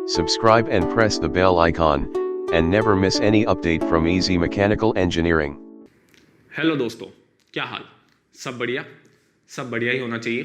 Subscribe and press the bell icon, and never miss any update from Easy Mechanical Engineering. Hello दोस्तों, क्या हाल? सब बढ़िया? सब बढ़िया ही होना चाहिए।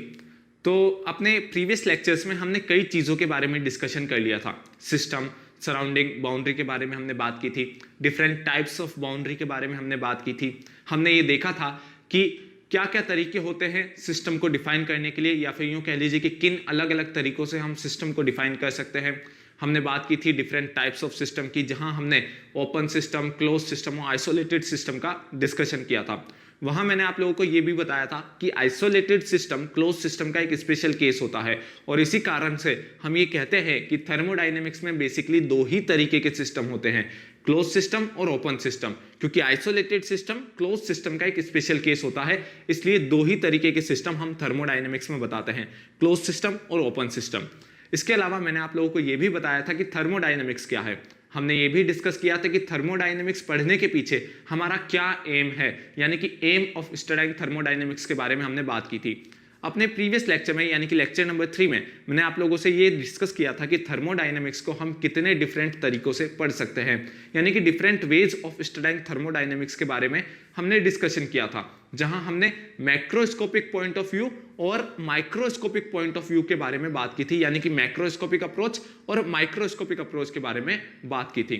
तो अपने प्रीवियस लेक्चर्स में हमने कई चीज़ों के बारे में डिस्कशन कर लिया था। सिस्टम, सराउंडिंग, बाउंड्री के बारे में हमने बात की थी, डिफरेंट टाइप्स ऑफ बाउंड्री के बारे में हमने बात की थी। हमने ये देखा था कि क्या क्या तरीके होते हैं सिस्टम को डिफाइन करने के लिए, या फिर यूँ कह लीजिए कि किन अलग अलग तरीकों से हम सिस्टम को डिफाइन कर सकते हैं। हमने बात की थी डिफरेंट टाइप्स ऑफ सिस्टम की, जहां हमने ओपन सिस्टम, क्लोज सिस्टम और आइसोलेटेड सिस्टम का डिस्कशन किया था। वहां मैंने आप लोगों को यह भी बताया था कि आइसोलेटेड सिस्टम क्लोज सिस्टम का एक स्पेशल केस होता है, और इसी कारण से हम ये कहते हैं कि थर्मोडायनेमिक्स में बेसिकली दो ही तरीके के सिस्टम होते हैं, क्लोज सिस्टम और ओपन सिस्टम। क्योंकि आइसोलेटेड सिस्टम क्लोज सिस्टम का एक स्पेशल केस होता है, इसलिए दो ही तरीके के सिस्टम हम थर्मोडायनेमिक्स में बताते हैं, क्लोज सिस्टम और ओपन सिस्टम। इसके अलावा मैंने आप लोगों को यह भी बताया था कि थर्मोडायनेमिक्स क्या है। हमने ये भी डिस्कस किया था कि थर्मोडायनेमिक्स पढ़ने के पीछे हमारा क्या एम है, यानी कि एम ऑफ स्टडीइंग थर्मोडायनेमिक्स के बारे में हमने बात की थी। अपने प्रीवियस लेक्चर में, यानी कि लेक्चर नंबर 3 में, मैंने आप लोगों से ये डिस्कस किया था कि थर्मोडायनेमिक्स को हम कितने डिफरेंट तरीकों से पढ़ सकते हैं, यानी कि different ways of studying thermodynamics के बारे में हमने डिस्कशन किया था, जहां हमने मैक्रोस्कोपिक पॉइंट ऑफ व्यू और माइक्रोस्कोपिक पॉइंट ऑफ व्यू के बारे में बात की थी, यानी कि मैक्रोस्कोपिक अप्रोच और माइक्रोस्कोपिक अप्रोच के बारे में बात की थी।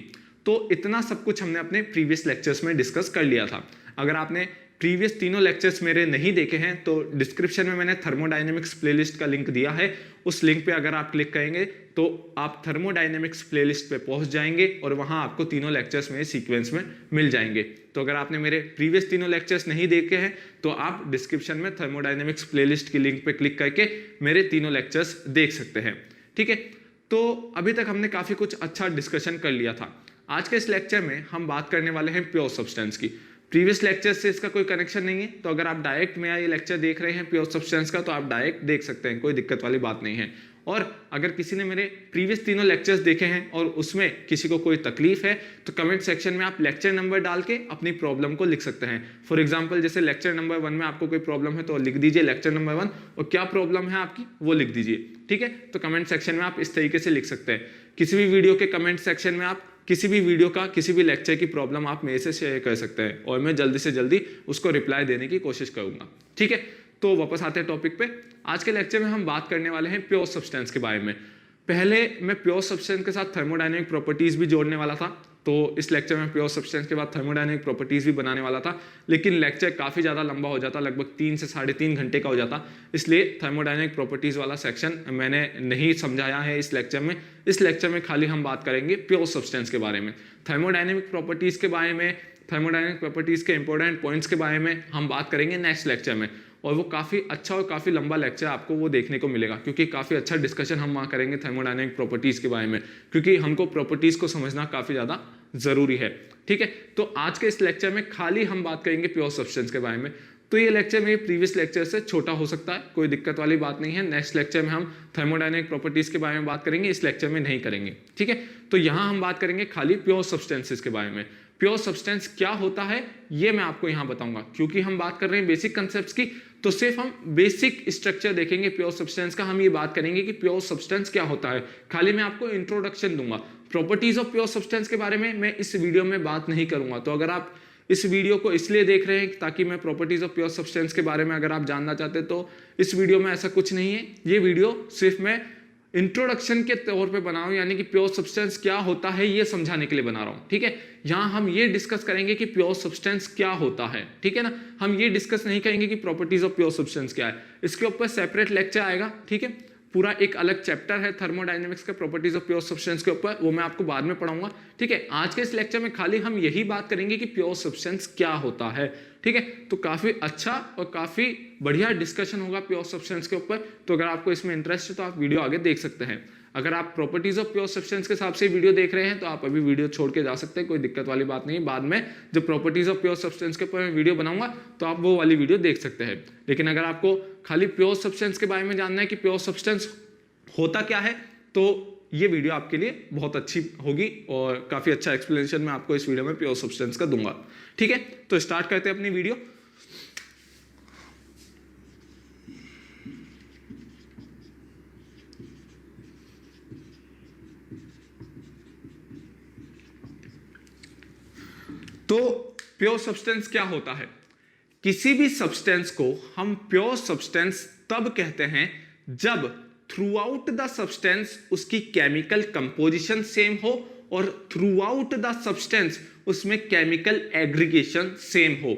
तो इतना सब कुछ हमने अपने प्रीवियस लेक्चर्स में डिस्कस कर लिया था। अगर आपने प्रीवियस तीनों लेक्चर्स मेरे नहीं देखे हैं तो डिस्क्रिप्शन में मैंने थर्मोडायनेमिक्स प्लेलिस्ट का लिंक दिया है। उस लिंक पे अगर आप क्लिक करेंगे तो आप थर्मोडायनेमिक्स प्लेलिस्ट पे पहुंच जाएंगे और वहां आपको तीनों लेक्चर्स मेरे सीक्वेंस में मिल जाएंगे। तो अगर आपने मेरे प्रीवियस तीनों लेक्चर्स नहीं देखे हैं तो आप डिस्क्रिप्शन में थर्मोडायनेमिक्स प्लेलिस्ट की लिंक पे क्लिक करके मेरे तीनों लेक्चर्स देख सकते हैं। ठीक है, तो अभी तक हमने काफी कुछ अच्छा डिस्कशन कर लिया था। आज के इस लेक्चर में हम बात करने वाले हैं प्योर सब्सटेंस की। प्रीवियस लेक्चर से इसका कोई कनेक्शन नहीं है, तो अगर आप डायरेक्ट मेरा ये लेक्चर देख रहे हैं प्योर सब्सटेंस का, तो आप डायरेक्ट देख सकते हैं, कोई दिक्कत वाली बात नहीं है। और अगर किसी ने मेरे प्रीवियस तीनों लेक्चर्स देखे हैं और उसमें किसी को कोई तकलीफ है तो कमेंट सेक्शन में आप लेक्चर नंबर डाल के अपनी प्रॉब्लम को लिख सकते हैं। फॉर एग्जांपल, जैसे लेक्चर नंबर 1 में आपको कोई प्रॉब्लम है तो लिख दीजिए लेक्चर नंबर 1, और क्या प्रॉब्लम है आपकी वो लिख दीजिए। ठीक है, तो कमेंट सेक्शन में आप इस तरीके से लिख सकते हैं। किसी भी वीडियो के कमेंट सेक्शन में आप किसी भी वीडियो का, किसी भी लेक्चर की प्रॉब्लम आप मेरे से शेयर कर सकते हैं और मैं जल्दी से जल्दी उसको रिप्लाई देने की कोशिश करूंगा। ठीक है, तो वापस आते हैं टॉपिक पे। आज के लेक्चर में हम बात करने वाले हैं प्योर सब्सटेंस के बारे में। पहले मैं प्योर सब्सटेंस के साथ थर्मोडायनेमिक प्रॉपर्टीज भी जोड़ने वाला था, तो इस लेक्चर में प्योर सब्सटेंस के बाद थर्मोडायनेमिक प्रॉपर्टीज भी बनाने वाला था, लेकिन लेक्चर काफी ज्यादा लंबा हो जाता, लगभग 3 से 3.5 घंटे का हो जाता, इसलिए थर्मोडायनेमिक प्रॉपर्टीज वाला सेक्शन मैंने नहीं समझाया है इस लेक्चर में। इस लेक्चर में खाली हम बात करेंगे प्योर सब्सटेंस के बारे में। थर्मोडायनेमिक प्रॉपर्टीज के बारे में, थर्मोडायनेमिक प्रॉपर्टीज के इंपॉर्टेंट पॉइंट्स के बारे में हम बात करेंगे नेक्स्ट लेक्चर में, और वो काफ़ी अच्छा और काफ़ी लंबा लेक्चर आपको वो देखने को मिलेगा, क्योंकि काफ़ी अच्छा डिस्कशन हम वहाँ करेंगे थर्मोडायनेमिक प्रॉपर्टीज़ के बारे में, क्योंकि हमको प्रॉपर्टीज़ को समझना काफ़ी ज़्यादा ज़रूरी है। ठीक है, तो आज के इस लेक्चर में खाली हम बात करेंगे प्योर सब्सटेंस के बारे में। तो ये लेक्चर मेरे प्रीवियस लेक्चर से छोटा हो सकता है, कोई दिक्कत वाली बात नहीं है। नेक्स्ट लेक्चर में हम थर्मोडायनेमिक प्रॉपर्टीज़ के बारे में बात करेंगे, इस लेक्चर में नहीं करेंगे। ठीक है, तो यहाँ हम बात करेंगे खाली प्योर सब्सटेंसेस के बारे में। प्योर सब्सटेंस क्या होता है ये मैं आपको यहां बताऊंगा, क्योंकि हम बात कर रहे हैं बेसिक कंसेप्ट्स की, तो सिर्फ हम बेसिक स्ट्रक्चर देखेंगे प्योर सब्सटेंस का। हम ये बात करेंगे कि प्योर सब्सटेंस क्या होता है, खाली मैं आपको इंट्रोडक्शन दूंगा। प्रॉपर्टीज ऑफ प्योर सब्सटेंस के बारे में मैं इस वीडियो में बात नहीं करूंगा। तो अगर आप इस वीडियो को इसलिए देख रहे हैं ताकि मैं प्रॉपर्टीज ऑफ प्योर सब्सटेंस के बारे में अगर आप जानना चाहते हैं, तो इस वीडियो में ऐसा कुछ नहीं है। ये वीडियो सिर्फ मैं इंट्रोडक्शन के तौर पे बना रहा हूं, यानी कि प्योर सब्सटेंस क्या होता है ये समझाने के लिए बना रहा हूं। ठीक है, यहां हम ये डिस्कस करेंगे कि प्योर सब्सटेंस क्या होता है। ठीक है ना, हम ये डिस्कस नहीं करेंगे कि प्रॉपर्टीज ऑफ प्योर सब्सटेंस क्या है, इसके ऊपर सेपरेट लेक्चर आएगा। ठीक है, पूरा एक अलग चैप्टर है थर्मोडायनेमिक्स के प्रॉपर्टीज ऑफ प्योर सब्सटेंस के ऊपर, वो मैं आपको बाद में पढ़ाऊंगा। ठीक है, आज के इस लेक्चर में खाली हम यही बात करेंगे कि प्योर सब्सटेंस क्या होता है। ठीक है, तो काफी अच्छा और काफी बढ़िया डिस्कशन होगा प्योर सब्सटेंस के ऊपर। तो अगर आपको इसमें इंटरेस्ट है तो आप वीडियो आगे देख सकते हैं। अगर आप प्रॉपर्टीज ऑफ प्योर सब्सटेंस के हिसाब से वीडियो देख रहे हैं तो आप अभी वीडियो छोड़ के जा सकते हैं, कोई दिक्कत वाली बात नहीं। बाद में जब प्रॉपर्टीज ऑफ प्योर सब्सटेंस के ऊपर मैं वीडियो बनाऊंगा तो आप वो वाली वीडियो देख सकते हैं। लेकिन अगर आपको खाली प्योर सब्सटेंस के बारे में जानना है कि प्योर सब्सटेंस होता क्या है, तो ये वीडियो आपके लिए बहुत अच्छी होगी और काफी अच्छा एक्सप्लेनेशन मैं आपको इस वीडियो में प्योर सब्सटेंस का दूंगा। ठीक है, तो स्टार्ट करते हैं अपनी वीडियो। तो प्योर सब्सटेंस क्या होता है? किसी भी सब्सटेंस को हम प्योर सब्सटेंस तब कहते हैं जब थ्रू आउट द सब्सटेंस उसकी केमिकल कंपोजिशन सेम हो और थ्रू आउट द सब्सटेंस उसमें केमिकल एग्रीगेशन सेम हो।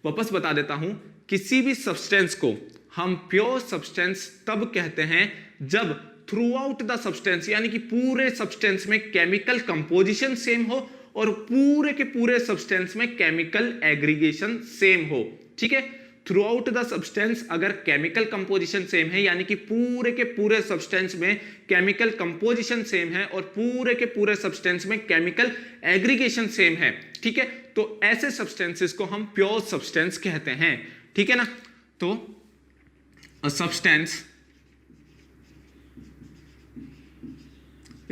वापस बता देता हूं, किसी भी सब्सटेंस को हम प्योर सब्सटेंस तब कहते हैं जब थ्रू आउट द सब्सटेंस यानी कि पूरे सब्सटेंस में केमिकल कंपोजिशन सेम हो और पूरे के पूरे सब्सटेंस में केमिकल एग्रीगेशन सेम हो। ठीक है, थ्रू आउट द सब्सटेंस अगर केमिकल कंपोजिशन सेम है यानी कि पूरे के पूरे सब्सटेंस में केमिकल कंपोजिशन सेम है और पूरे के पूरे सब्सटेंस में केमिकल एग्रीगेशन सेम है, ठीक है, तो ऐसे सब्सटेंसेस को हम प्योर सब्सटेंस कहते हैं। ठीक है ना, तो a substance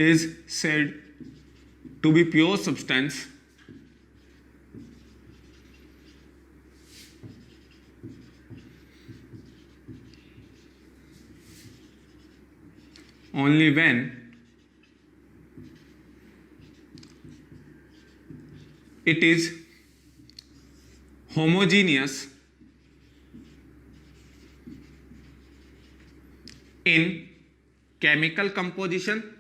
is said to be pure substance only when it is homogeneous in chemical composition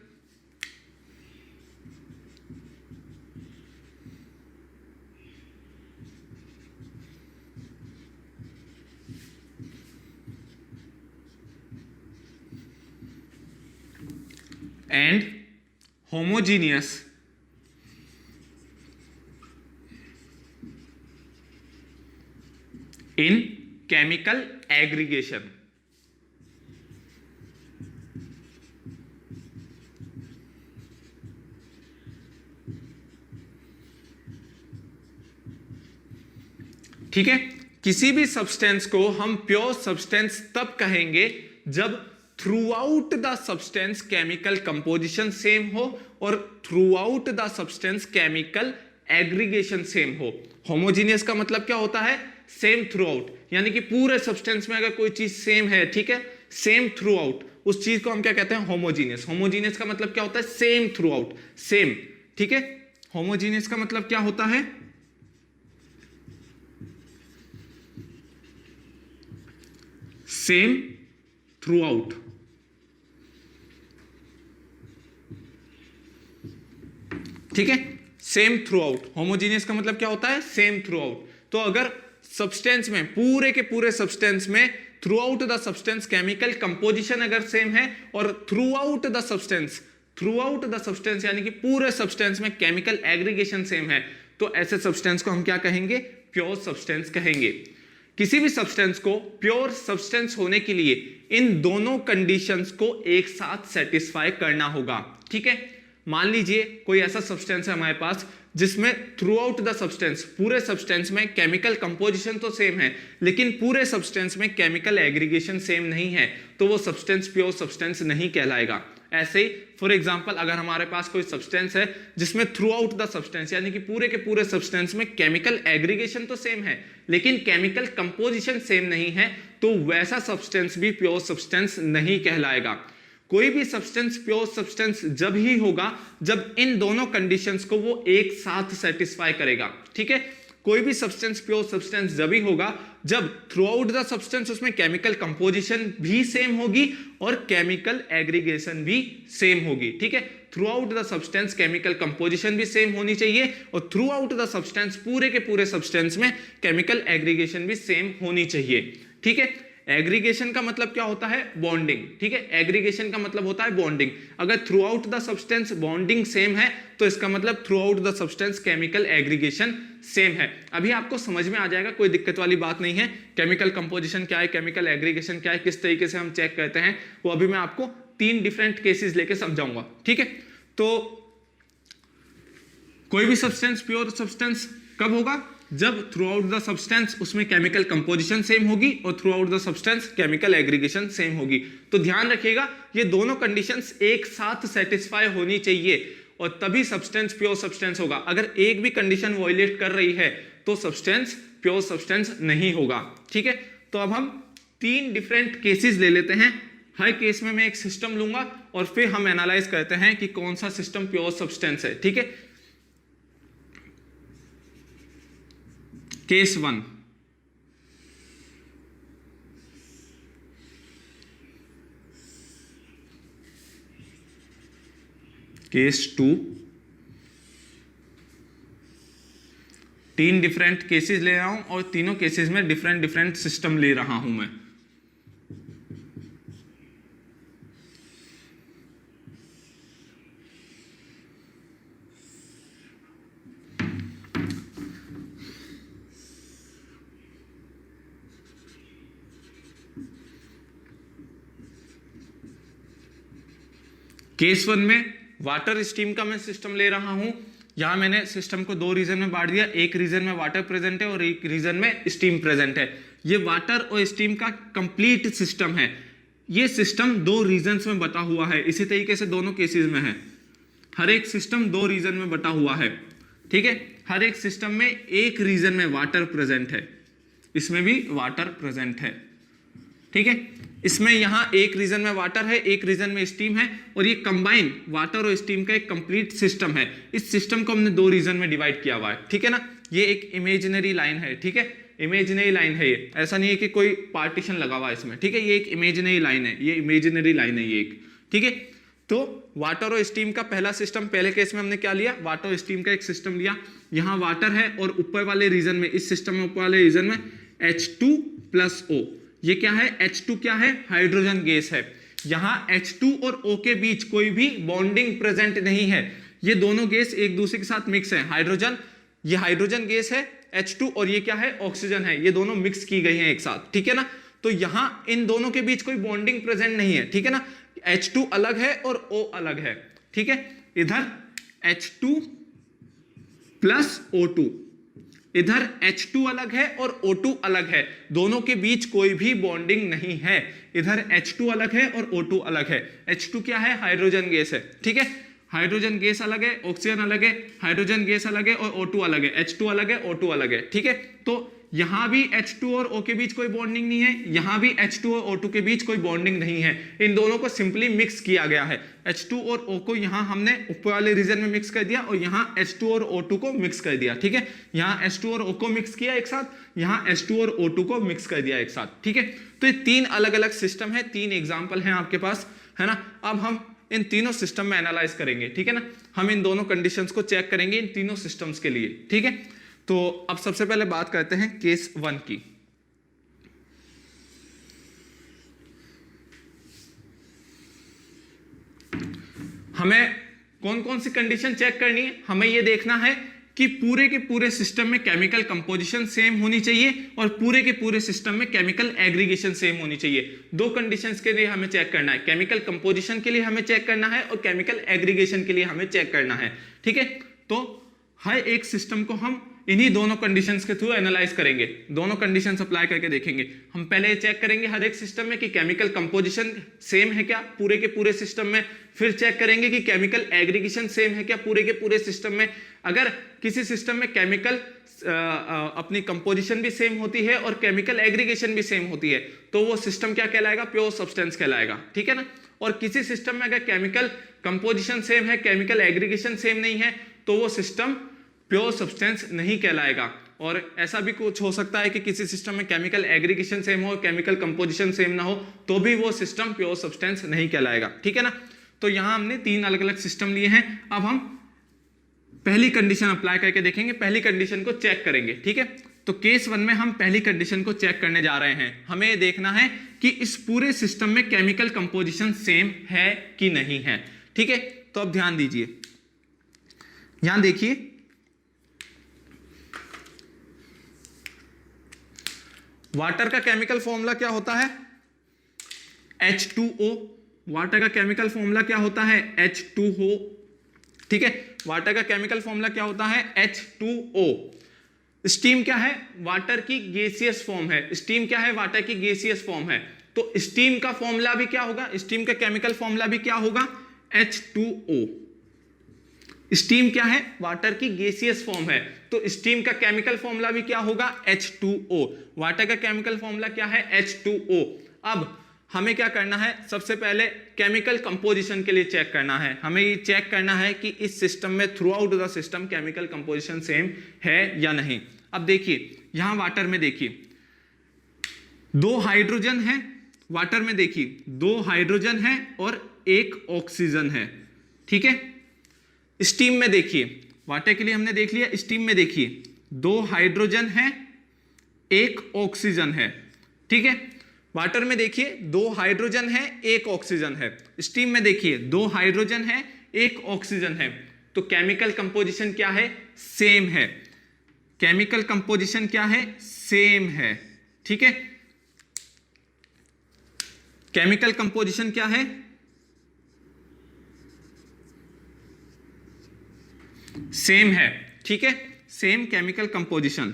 and homogeneous in chemical aggregation। ठीक है, किसी भी सब्सटेंस को हम प्योर सब्सटेंस तब कहेंगे जब through out the substance chemical composition same हो और throughout the substance chemical aggregation same हो। होमोजीनियस का मतलब क्या होता है? सेम थ्रू आउट, यानी कि पूरे सब्सटेंस में अगर कोई चीज सेम है, ठीक है, सेम थ्रू आउट, उस चीज को हम क्या कहते हैं? होमोजीनियस। होमोजीनियस का मतलब क्या होता है? Same through out, same. ठीक है, होमोजीनियस का मतलब क्या होता है? Same through out. ठीक है, सेम थ्रू आउट। होमोजीनियस का मतलब क्या होता है? Same through out. तो अगर सब्सटेंस में, पूरे के पूरे सब्सटेंस में through out the substance chemical composition अगर सेम है और थ्रू आउट द सब्सटेंस यानी कि पूरे सब्सटेंस में केमिकल एग्रीगेशन सेम है, तो ऐसे सब्सटेंस को हम क्या कहेंगे? प्योर सब्सटेंस कहेंगे। किसी भी सब्सटेंस को प्योर सब्सटेंस होने के लिए इन दोनों कंडीशंस को एक साथ सेटिस्फाई करना होगा। ठीक है, मान लीजिए कोई ऐसा सब्सटेंस है हमारे पास जिसमें थ्रू आउट द सब्सटेंस, पूरे सब्सटेंस में केमिकल कंपोजिशन तो सेम है लेकिन पूरे सब्सटेंस में केमिकल एग्रीगेशन सेम नहीं है, तो वो सब्सटेंस प्योर सब्सटेंस नहीं कहलाएगा। ऐसे ही फॉर एग्जांपल अगर हमारे पास कोई सब्सटेंस है जिसमें थ्रू आउट द सब्सटेंस यानी कि पूरे के पूरे सब्सटेंस में केमिकल एग्रीगेशन तो सेम है लेकिन केमिकल कंपोजिशन सेम नहीं है, तो वैसा सब्सटेंस भी प्योर सब्सटेंस नहीं कहलाएगा। कोई भी सब्सटेंस प्योर सब्सटेंस जब ही होगा जब इन दोनों कंडीशंस को वो एक साथ सेटिस्फाई करेगा। ठीक है, कोई भी सब्सटेंस प्योर सब्सटेंस जब ही होगा जब थ्रू आउट द सब्सटेंस उसमें केमिकल कंपोजिशन भी सेम होगी और केमिकल एग्रीगेशन भी सेम होगी। ठीक है, throughout the substance chemical composition भी सेम होनी चाहिए और थ्रू आउट द सब्सटेंस पूरे के पूरे सब्सटेंस में केमिकल एग्रीगेशन भी सेम होनी चाहिए। ठीक है, एग्रीगेशन का मतलब क्या होता है? बॉन्डिंग। ठीक है, एग्रीगेशन का मतलब होता है बॉन्डिंग। अगर through out the substance bonding same है तो इसका मतलब through out the substance chemical aggregation same है। अभी आपको समझ में आ जाएगा, कोई दिक्कत वाली बात नहीं है। केमिकल कंपोजिशन क्या है, केमिकल एग्रीगेशन क्या है, किस तरीके से हम चेक करते हैं, वो अभी मैं आपको 3 डिफरेंट केसेस लेके समझाऊंगा। ठीक है, तो कोई भी सब्सटेंस प्योर सब्सटेंस कब होगा? जब थ्रू आउट द सब्सटेंस उसमें केमिकल कंपोजिशन सेम होगी और throughout the substance chemical aggregation same होगी। तो ध्यान रखिएगा, ये दोनों कंडीशंस एक साथ सेटिस्फाई होनी चाहिए और तभी सब्सटेंस प्योर सब्सटेंस होगा। अगर एक भी कंडीशन वायलेट कर रही है तो सब्सटेंस प्योर सब्सटेंस नहीं होगा। ठीक है, तो अब हम 3 डिफरेंट केसेस ले लेते हैं। हर केस में मैं एक सिस्टम लूंगा और फिर हम एनालाइज करते हैं कि कौन सा सिस्टम प्योर सब्सटेंस है। ठीक है, केस 1, केस 2, 3 डिफरेंट केसेस ले रहा हूं और तीनों केसेस में डिफरेंट डिफरेंट सिस्टम ले रहा हूं मैं। केस 1 में वाटर स्टीम का मैं सिस्टम ले रहा हूं। यहां मैंने सिस्टम को 2 रीजन में बांट दिया, एक रीजन में वाटर प्रेजेंट है और एक रीजन में स्टीम प्रेजेंट है। ये वाटर और स्टीम का कंप्लीट सिस्टम है। ये सिस्टम 2 रीजन्स में बटा हुआ है। इसी तरीके से दोनों केसेस में है, हर एक सिस्टम 2 रीजन में बटा हुआ है। ठीक है, हर एक सिस्टम में एक रीजन में वाटर प्रेजेंट है, इसमें भी वाटर प्रेजेंट है। ठीक है, इसमें यहां एक रीजन में वाटर है, एक रीजन में स्टीम है, और ये कंबाइन वाटर और स्टीम का एक कंप्लीट सिस्टम है। इस सिस्टम को हमने 2 रीजन में डिवाइड किया हुआ है। ठीक है ना, ये एक इमेजिनरी लाइन है। ठीक है, इमेजिनरी लाइन है ये, ऐसा नहीं है कि कोई पार्टीशन लगा हुआ है इसमें। ठीक है, ये एक इमेजिनरी लाइन है, ये इमेजिनरी लाइन है ये एक। ठीक है, तो वाटर और स्टीम का पहला सिस्टम, पहले केस में हमने क्या लिया, वाटर और स्टीम का एक सिस्टम लिया। यहां वाटर है और ऊपर वाले रीजन में, इस सिस्टम में ऊपर वाले रीजन में H2+O। ये क्या है, H2 क्या है, हाइड्रोजन गैस है। यहां H2 और O के बीच कोई भी बॉन्डिंग प्रेजेंट नहीं है। ये दोनों गैस एक दूसरे के साथ मिक्स है। हाइड्रोजन, ये हाइड्रोजन गैस है H2, और ये क्या है, ऑक्सीजन है। ये दोनों मिक्स की गई हैं एक साथ। ठीक है ना, तो यहां इन दोनों के बीच कोई बॉन्डिंग प्रेजेंट नहीं है। ठीक है ना, H2 अलग है और O अलग है। ठीक है, इधर H2+O2, इधर H2 अलग है और O2 अलग है, दोनों के बीच कोई भी बॉन्डिंग नहीं है। इधर H2 अलग है और O2 अलग है। H2 क्या है, हाइड्रोजन गैस है। ठीक है, हाइड्रोजन गैस अलग है, ऑक्सीजन अलग है, हाइड्रोजन गैस अलग है और O2 अलग है। H2 अलग है, O2 अलग है। ठीक है, तो यहां भी H2 और O के बीच कोई बॉन्डिंग नहीं है, यहां भी H2 और O2 के बीच कोई बॉन्डिंग नहीं है। इन दोनों को सिंपली मिक्स किया गया है। H2 और O को यहां हमने ऊपर वाले रीजन में मिक्स कर दिया और यहां H2 और O2 को मिक्स कर दिया। ठीक है, यहां H2 और O को मिक्स किया एक साथ, यहां H2 और O2 को मिक्स कर दिया एक साथ। ठीक है, तो ये 3 अलग अलग सिस्टम है, 3 एग्जाम्पल हैं आपके पास, है ना। अब हम इन तीनों सिस्टम में एनालाइज करेंगे। ठीक है ना, हम इन दोनों कंडीशंस को चेक करेंगे इन तीनों सिस्टम्स के लिए। ठीक है, तो अब सबसे पहले बात करते हैं केस 1 की। हमें कौन कौन सी कंडीशन चेक करनी है, हमें यह देखना है कि पूरे के पूरे सिस्टम में केमिकल कंपोजिशन सेम होनी चाहिए और पूरे के पूरे सिस्टम में केमिकल एग्रीगेशन सेम होनी चाहिए। 2 कंडीशंस के लिए हमें चेक करना है, केमिकल कंपोजिशन के लिए हमें चेक करना है और केमिकल एग्रीगेशन के लिए हमें चेक करना है। ठीक है, तो हर एक सिस्टम को हम इन्हीं दोनों कंडीशंस के थ्रू एनालाइज करेंगे, दोनों कंडीशंस अप्लाई करके देखेंगे। हम पहले चेक करेंगे हर एक सिस्टम में कि केमिकल कंपोजिशन सेम है क्या पूरे के पूरे सिस्टम में, फिर चेक करेंगे कि केमिकल एग्रीगेशन सेम है क्या पूरे के पूरे सिस्टम में। अगर किसी सिस्टम में केमिकल अपनी कंपोजिशन भी सेम होती है और केमिकल एग्रीगेशन भी सेम होती है तो वो सिस्टम क्या कहलाएगा, प्योर सब्सटेंस कहलाएगा। ठीक है ना, और किसी सिस्टम में अगर केमिकल कंपोजिशन सेम है, केमिकल एग्रीगेशन सेम नहीं है, तो वो सिस्टम प्योर सब्सटेंस नहीं कहलाएगा। और ऐसा भी कुछ हो सकता है कि किसी सिस्टम में केमिकल एग्रीगेशन सेम हो, केमिकल कंपोजिशन सेम ना हो, तो भी वो सिस्टम प्योर सब्सटेंस नहीं कहलाएगा। ठीक है ना, तो यहां हमने 3 अलग अलग सिस्टम लिए हैं। अब हम पहली कंडीशन अप्लाई करके देखेंगे, पहली कंडीशन को चेक करेंगे। ठीक है, तो केस 1 में हम पहली कंडीशन को चेक करने जा रहे हैं। हमें देखना है कि इस पूरे सिस्टम में केमिकल कंपोजिशन सेम है कि नहीं है। ठीक है, तो अब ध्यान दीजिए, यहां देखिए वाटर का केमिकल फॉर्मूला क्या होता है, H2O। वाटर का केमिकल फॉर्मूला क्या होता है, H2O। ठीक है, वाटर का केमिकल फॉर्मूला क्या होता है, H2O। स्टीम क्या है, वाटर की गैसियस फॉर्म है। स्टीम क्या है, वाटर की गैसियस फॉर्म है। तो स्टीम का फॉर्मूला भी क्या होगा, स्टीम का केमिकल फॉर्मूला भी क्या होगा, H2O। स्टीम क्या है, वाटर की गैसियस फॉर्म है, तो स्टीम का केमिकल फॉर्मूला भी क्या होगा, H2O। वाटर का केमिकल फॉर्मूला क्या है, H2O। अब हमें क्या करना है, सबसे पहले केमिकल कंपोजिशन के लिए चेक करना है। हमें ये चेक करना है कि इस सिस्टम में through out the system chemical composition same है या नहीं। अब देखिए यहां वाटर में देखिए 2 हाइड्रोजन है, वाटर में देखिए 2 हाइड्रोजन है और 1 ऑक्सीजन है, ठीक है। स्टीम में देखिए, वाटर के लिए हमने देख लिया, स्टीम में देखिए 2 हाइड्रोजन है 1 ऑक्सीजन है, ठीक है। वाटर में देखिए 2 हाइड्रोजन है 1 ऑक्सीजन है, स्टीम में देखिए 2 हाइड्रोजन है 1 ऑक्सीजन है। तो केमिकल कंपोजिशन क्या है? सेम है। केमिकल कंपोजिशन क्या है? सेम है, ठीक है। केमिकल कंपोजिशन क्या है? सेम है, ठीक है। Same chemical composition.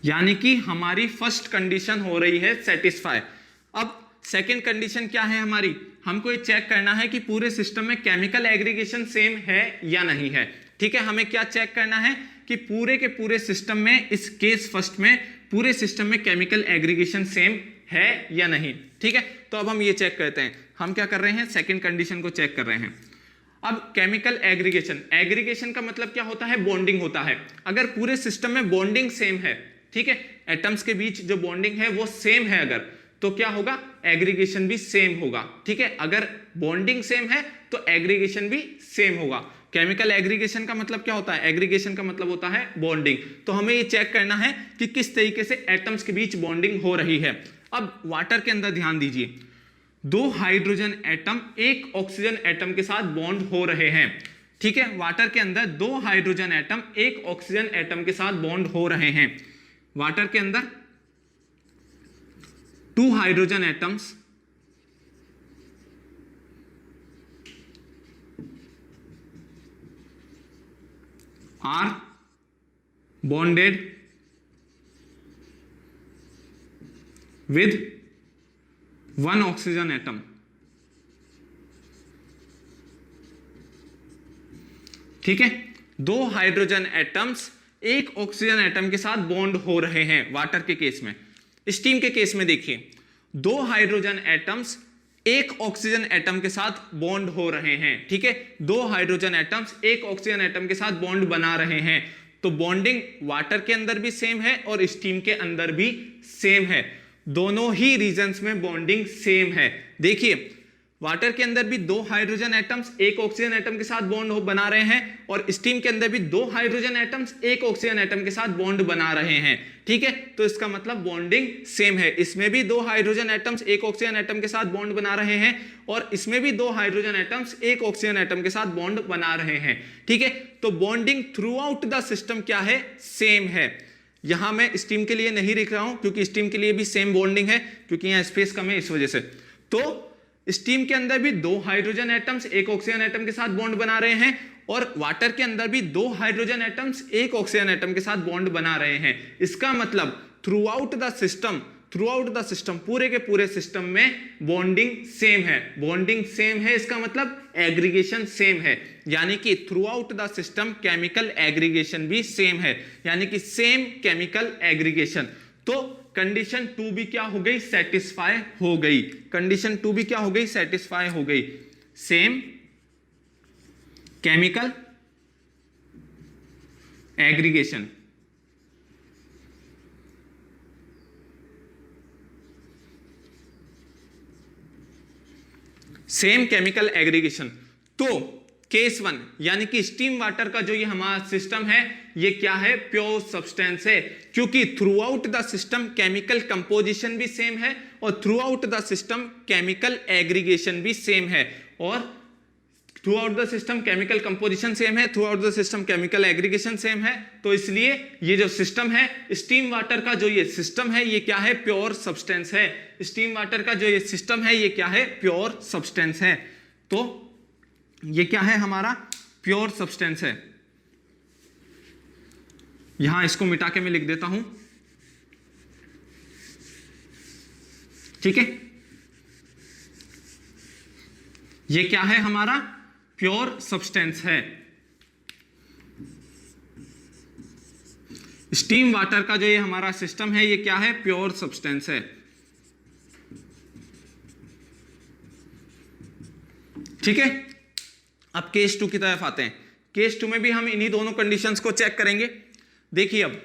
यानी कि हमारी फर्स्ट कंडीशन हो रही है सेटिस्फाई। अब सेकंड कंडीशन क्या है हमारी? हमको ये चेक करना है कि पूरे सिस्टम में केमिकल एग्रीगेशन सेम है या नहीं है, ठीक है। हमें क्या चेक करना है कि पूरे के पूरे सिस्टम में, इस केस फर्स्ट में पूरे सिस्टम में केमिकल एग्रीगेशन सेम है या नहीं, ठीक है। तो अब हम ये चेक करते हैं। हम क्या कर रहे हैं? सेकंड कंडीशन को चेक कर रहे हैं। अब केमिकल एग्रीगेशन, एग्रीगेशन का मतलब क्या होता है? बॉन्डिंग होता है। अगर पूरे सिस्टम में बॉन्डिंग सेम है, ठीक है, एटम्स के बीच जो बॉन्डिंग है वो सेम है अगर, तो क्या होगा? एग्रीगेशन भी सेम होगा, ठीक है। अगर बॉन्डिंग सेम है तो एग्रीगेशन भी सेम होगा। केमिकल एग्रीगेशन का मतलब क्या होता है? एग्रीगेशन का मतलब होता है बॉन्डिंग। तो हमें ये चेक करना है कि किस तरीके से एटम्स के बीच बॉन्डिंग हो रही है। अब वाटर के अंदर ध्यान दीजिए, 2 हाइड्रोजन एटम 1 ऑक्सीजन एटम के साथ बॉन्ड हो रहे हैं, ठीक है। वाटर के अंदर 2 हाइड्रोजन एटम 1 ऑक्सीजन एटम के साथ बॉन्ड हो रहे हैं। वाटर के अंदर 2 hydrogen atoms are bonded with 1 oxygen atom, ठीक है। 2 हाइड्रोजन एटम्स 1 ऑक्सीजन एटम के साथ बॉन्ड हो रहे हैं वाटर के केस में। स्टीम के केस में देखिए 2 हाइड्रोजन एटम्स 1 ऑक्सीजन एटम के साथ बॉन्ड हो रहे हैं, ठीक है। 2 हाइड्रोजन एटम्स 1 ऑक्सीजन एटम के साथ बॉन्ड बना रहे हैं। तो बॉन्डिंग वाटर के अंदर भी सेम है और स्टीम के अंदर भी सेम है। दोनों ही रीजन्स में बॉन्डिंग सेम है। देखिए वाटर के अंदर भी 2 हाइड्रोजन एटम्स 1 ऑक्सीजन एटम के साथ बॉन्ड बना रहे हैं और स्टीम के अंदर भी 2 हाइड्रोजन एटम्स 1 ऑक्सीजन एटम के साथ बॉन्ड बना रहे हैं, ठीक है। तो इसका मतलब बॉन्डिंग सेम है। इसमें भी 2 हाइड्रोजन एटम्स 1 ऑक्सीजन एटम के साथ बॉन्ड बना रहे हैं और इसमें भी 2 हाइड्रोजन एटम्स 1 ऑक्सीजन एटम के साथ बॉन्ड बना रहे हैं, ठीक है। तो bonding through out the system क्या है? सेम है। यहां मैं स्टीम के लिए नहीं लिख रहा हूं क्योंकि स्टीम के लिए भी सेम बॉन्डिंग है, क्योंकि यहां स्पेस कम है इस वजह से। तो स्टीम के अंदर भी 2 हाइड्रोजन एटम्स 1 ऑक्सीजन एटम के साथ बॉन्ड बना रहे हैं और वाटर के अंदर भी 2 हाइड्रोजन एटम्स 1 ऑक्सीजन एटम के साथ बॉन्ड बना रहे हैं। इसका मतलब थ्रू आउट द सिस्टम पूरे के पूरे सिस्टम में बॉन्डिंग सेम है। बॉन्डिंग सेम है इसका मतलब एग्रीगेशन सेम है, यानी कि through out the system chemical aggregation भी सेम है, यानी कि सेम केमिकल एग्रीगेशन। तो कंडीशन 2 भी क्या हो गई? सेटिस्फाई हो गई। कंडीशन 2 भी क्या हो गई? सेटिस्फाई हो गई। Same chemical aggregation. Same chemical aggregation. तो केस 1 यानी कि स्टीम वाटर का जो ये हमारा सिस्टम है ये क्या है? प्योर सब्सटेंस है, क्योंकि throughout the system chemical composition भी सेम है और throughout the system chemical aggregation भी सेम है। और throughout the system chemical composition same है, throughout the system chemical aggregation same है। तो इसलिए ये जो सिस्टम है स्टीम वाटर का, जो ये सिस्टम है ये क्या है? प्योर सब्सटेंस है। स्टीम वाटर का जो ये सिस्टम है ये क्या है? प्योर सब्सटेंस है। तो ये क्या है? हमारा प्योर सब्सटेंस है। यहां इसको मिटा के मैं लिख देता हूं, ठीक है। ये क्या है? हमारा प्योर सब्सटेंस है। स्टीम वाटर का जो ये हमारा सिस्टम है ये क्या है? प्योर सब्सटेंस है। ठीक है, अब केस 2 की तरफ आते हैं। केस 2 में भी हम इन्हीं दोनों कंडीशंस को चेक करेंगे। देखिए अब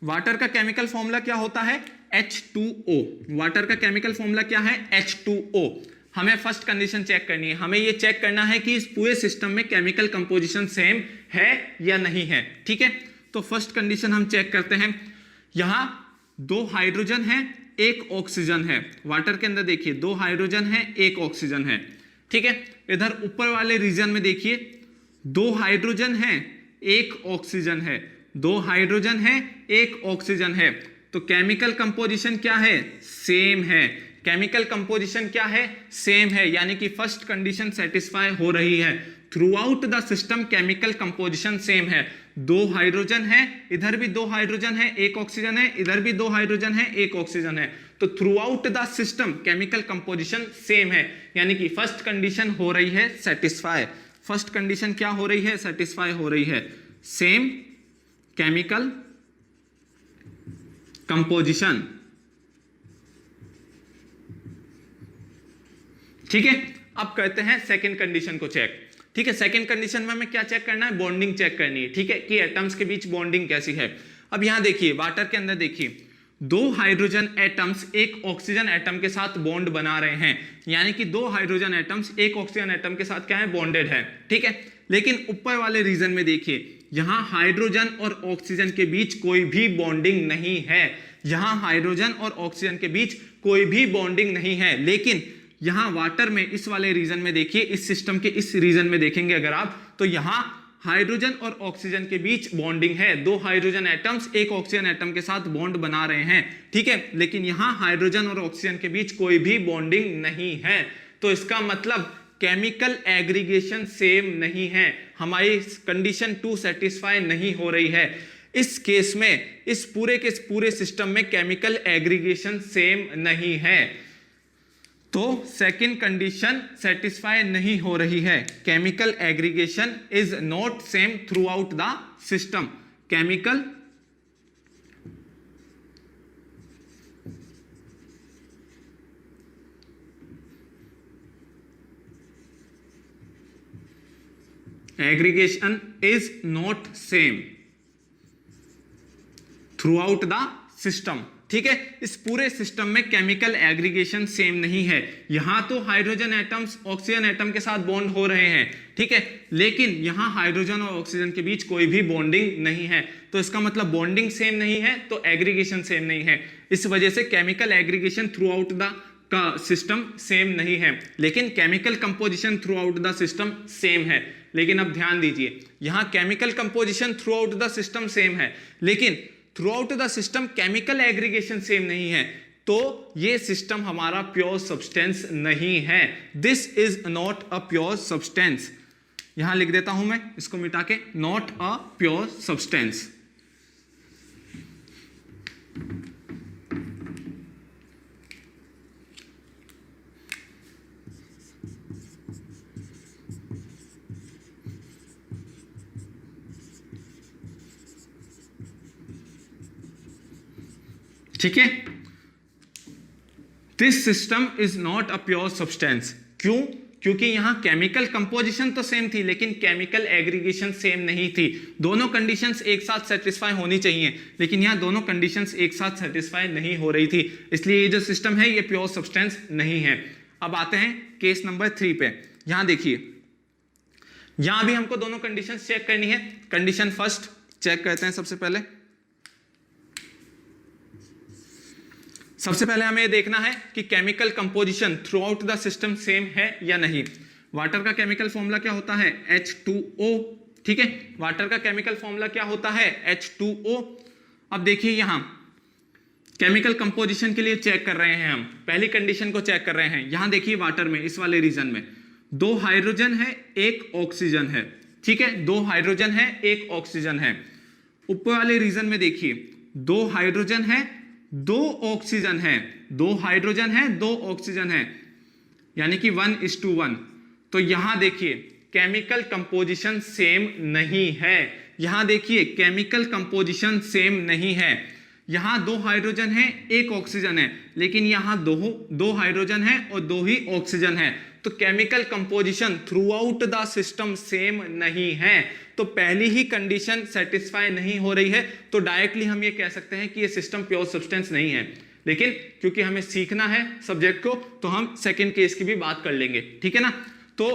वाटर का केमिकल फॉर्मूला क्या होता है, H2O। वाटर का केमिकल फॉर्मूला क्या है, H2O। हमें फर्स्ट कंडीशन चेक करनी है, हमें ये चेक करना है कि इस पूरे सिस्टम में केमिकल कंपोजिशन सेम है या नहीं है। ठीक है, तो फर्स्ट कंडीशन हम चेक करते हैं। यहां 2 हाइड्रोजन है, 1 ऑक्सीजन है। वाटर के अंदर देखिए 2 हाइड्रोजन है, 1 ऑक्सीजन है। ठीक है, इधर ऊपर वाले रीजन में देखिए 2 हाइड्रोजन है, 1 ऑक्सीजन है। 2 हाइड्रोजन है, 1 ऑक्सीजन है। तो केमिकल कंपोजिशन क्या है, सेम है। केमिकल कंपोजिशन क्या है, सेम है, यानी कि फर्स्ट कंडीशन सेटिस्फाई हो रही है। Throughout the system chemical composition same है। 2 हाइड्रोजन है, इधर भी 2 हाइड्रोजन है, 1 ऑक्सीजन है, इधर भी 2 हाइड्रोजन है, 1 ऑक्सीजन है। तो throughout the system chemical composition same है, यानी कि फर्स्ट कंडीशन हो रही है सेटिस्फाई। फर्स्ट कंडीशन क्या हो रही है, सेटिस्फाई हो रही है, सेम केमिकल कंपोजिशन। ठीक है, अब करते हैं सेकंड कंडीशन को चेक। ठीक है, सेकंड कंडीशन में हमें क्या चेक करना है, बॉन्डिंग चेक करनी है। ठीक है, कि एटम्स के बीच बॉन्डिंग कैसी है। अब यहां देखिए वाटर के अंदर देखिए 2 हाइड्रोजन एटम्स 1 ऑक्सीजन एटम के साथ बॉन्ड बना रहे हैं, यानी कि 2 हाइड्रोजन एटम्स 1 ऑक्सीजन एटम के साथ क्या है, बॉन्डेड है। ठीक है, लेकिन ऊपर वाले रीजन में देखिए यहां हाइड्रोजन और ऑक्सीजन के बीच कोई भी बॉन्डिंग नहीं है। यहां हाइड्रोजन और ऑक्सीजन के बीच कोई भी बॉन्डिंग नहीं है, लेकिन यहां वाटर में इस वाले रीजन में देखिए, इस सिस्टम के इस रीजन में देखेंगे अगर आप, तो यहां हाइड्रोजन और ऑक्सीजन के बीच बॉन्डिंग है। 2 हाइड्रोजन एटम्स 1 ऑक्सीजन एटम के साथ बॉन्ड बना रहे हैं। ठीक है, लेकिन यहां हाइड्रोजन और ऑक्सीजन के बीच कोई भी बॉन्डिंग नहीं है। तो इसका मतलब केमिकल एग्रीगेशन सेम नहीं है, हमारी कंडीशन 2 सेटिस्फाई नहीं हो रही है। इस केस में इस पूरे के पूरे सिस्टम में केमिकल एग्रीगेशन सेम नहीं है, तो सेकंड कंडीशन सेटिस्फाई नहीं हो रही है। Chemical aggregation is not same through out the system. Chemical aggregation is not same through out the system. ठीक है, इस पूरे सिस्टम में केमिकल एग्रीगेशन सेम नहीं है। यहां तो हाइड्रोजन एटम्स ऑक्सीजन एटम के साथ बॉन्ड हो रहे हैं, ठीक है, लेकिन यहां हाइड्रोजन और ऑक्सीजन के बीच कोई भी बॉन्डिंग नहीं है। तो इसका मतलब बॉन्डिंग सेम नहीं है तो एग्रीगेशन सेम नहीं है। इस वजह से chemical aggregation through out the का सिस्टम सेम नहीं है, लेकिन chemical composition through out the system same है। लेकिन अब ध्यान दीजिए, यहां chemical composition through out the system same है, लेकिन through out the system chemical aggregation same नहीं है, तो ये सिस्टम हमारा प्योर सब्सटेंस नहीं है। This is not a pure substance. यहां लिख देता हूं मैं इसको मिटा के, नॉट अ प्योर सब्सटेंस। ठीक है, this system is not a pure substance. क्यों? क्योंकि यहां केमिकल कंपोजिशन तो सेम थी लेकिन केमिकल एग्रीगेशन सेम नहीं थी। दोनों कंडीशंस एक साथ सेटिस्फाई होनी चाहिए, लेकिन यहां दोनों कंडीशंस एक साथ सेटिस्फाई नहीं हो रही थी, इसलिए ये जो सिस्टम है ये प्योर सब्सटेंस नहीं है। अब आते हैं केस नंबर 3 पे। यहां देखिए, यहां भी हमको दोनों कंडीशंस चेक करनी है। कंडीशन फर्स्ट चेक करते हैं। सबसे पहले हमें देखना है कि chemical composition through out the system same है या नहीं। वाटर का केमिकल फॉर्मूला क्या होता है, H2O। ठीक है, वाटर का केमिकल फॉर्मूला क्या होता है, H2O। अब देखिए यहां केमिकल कंपोजिशन के लिए चेक कर रहे हैं हम, पहली कंडीशन को चेक कर रहे हैं। यहां देखिए वाटर में इस वाले रीजन में 2 हाइड्रोजन है 1 ऑक्सीजन है। ठीक है, 2 हाइड्रोजन है 1 ऑक्सीजन है। ऊपर वाले रीजन में देखिए 2 हाइड्रोजन है 2 ऑक्सीजन है, 2 हाइड्रोजन है 2 ऑक्सीजन है, यानी कि 1:1। तो यहां देखिए केमिकल कंपोजिशन सेम नहीं है। यहां देखिए केमिकल कंपोजिशन सेम नहीं है। यहां 2 हाइड्रोजन है 1 ऑक्सीजन है, लेकिन यहां दो हाइड्रोजन है और 2 ही ऑक्सीजन है। तो chemical composition through out the system same नहीं है, तो पहली ही कंडीशन सेटिस्फाई नहीं हो रही है, तो डायरेक्टली हम ये कह सकते हैं कि ये सिस्टम प्योर सब्सटेंस नहीं है। लेकिन क्योंकि हमें सीखना है सब्जेक्ट को, तो हम सेकंड केस की भी बात कर लेंगे, ठीक है ना। तो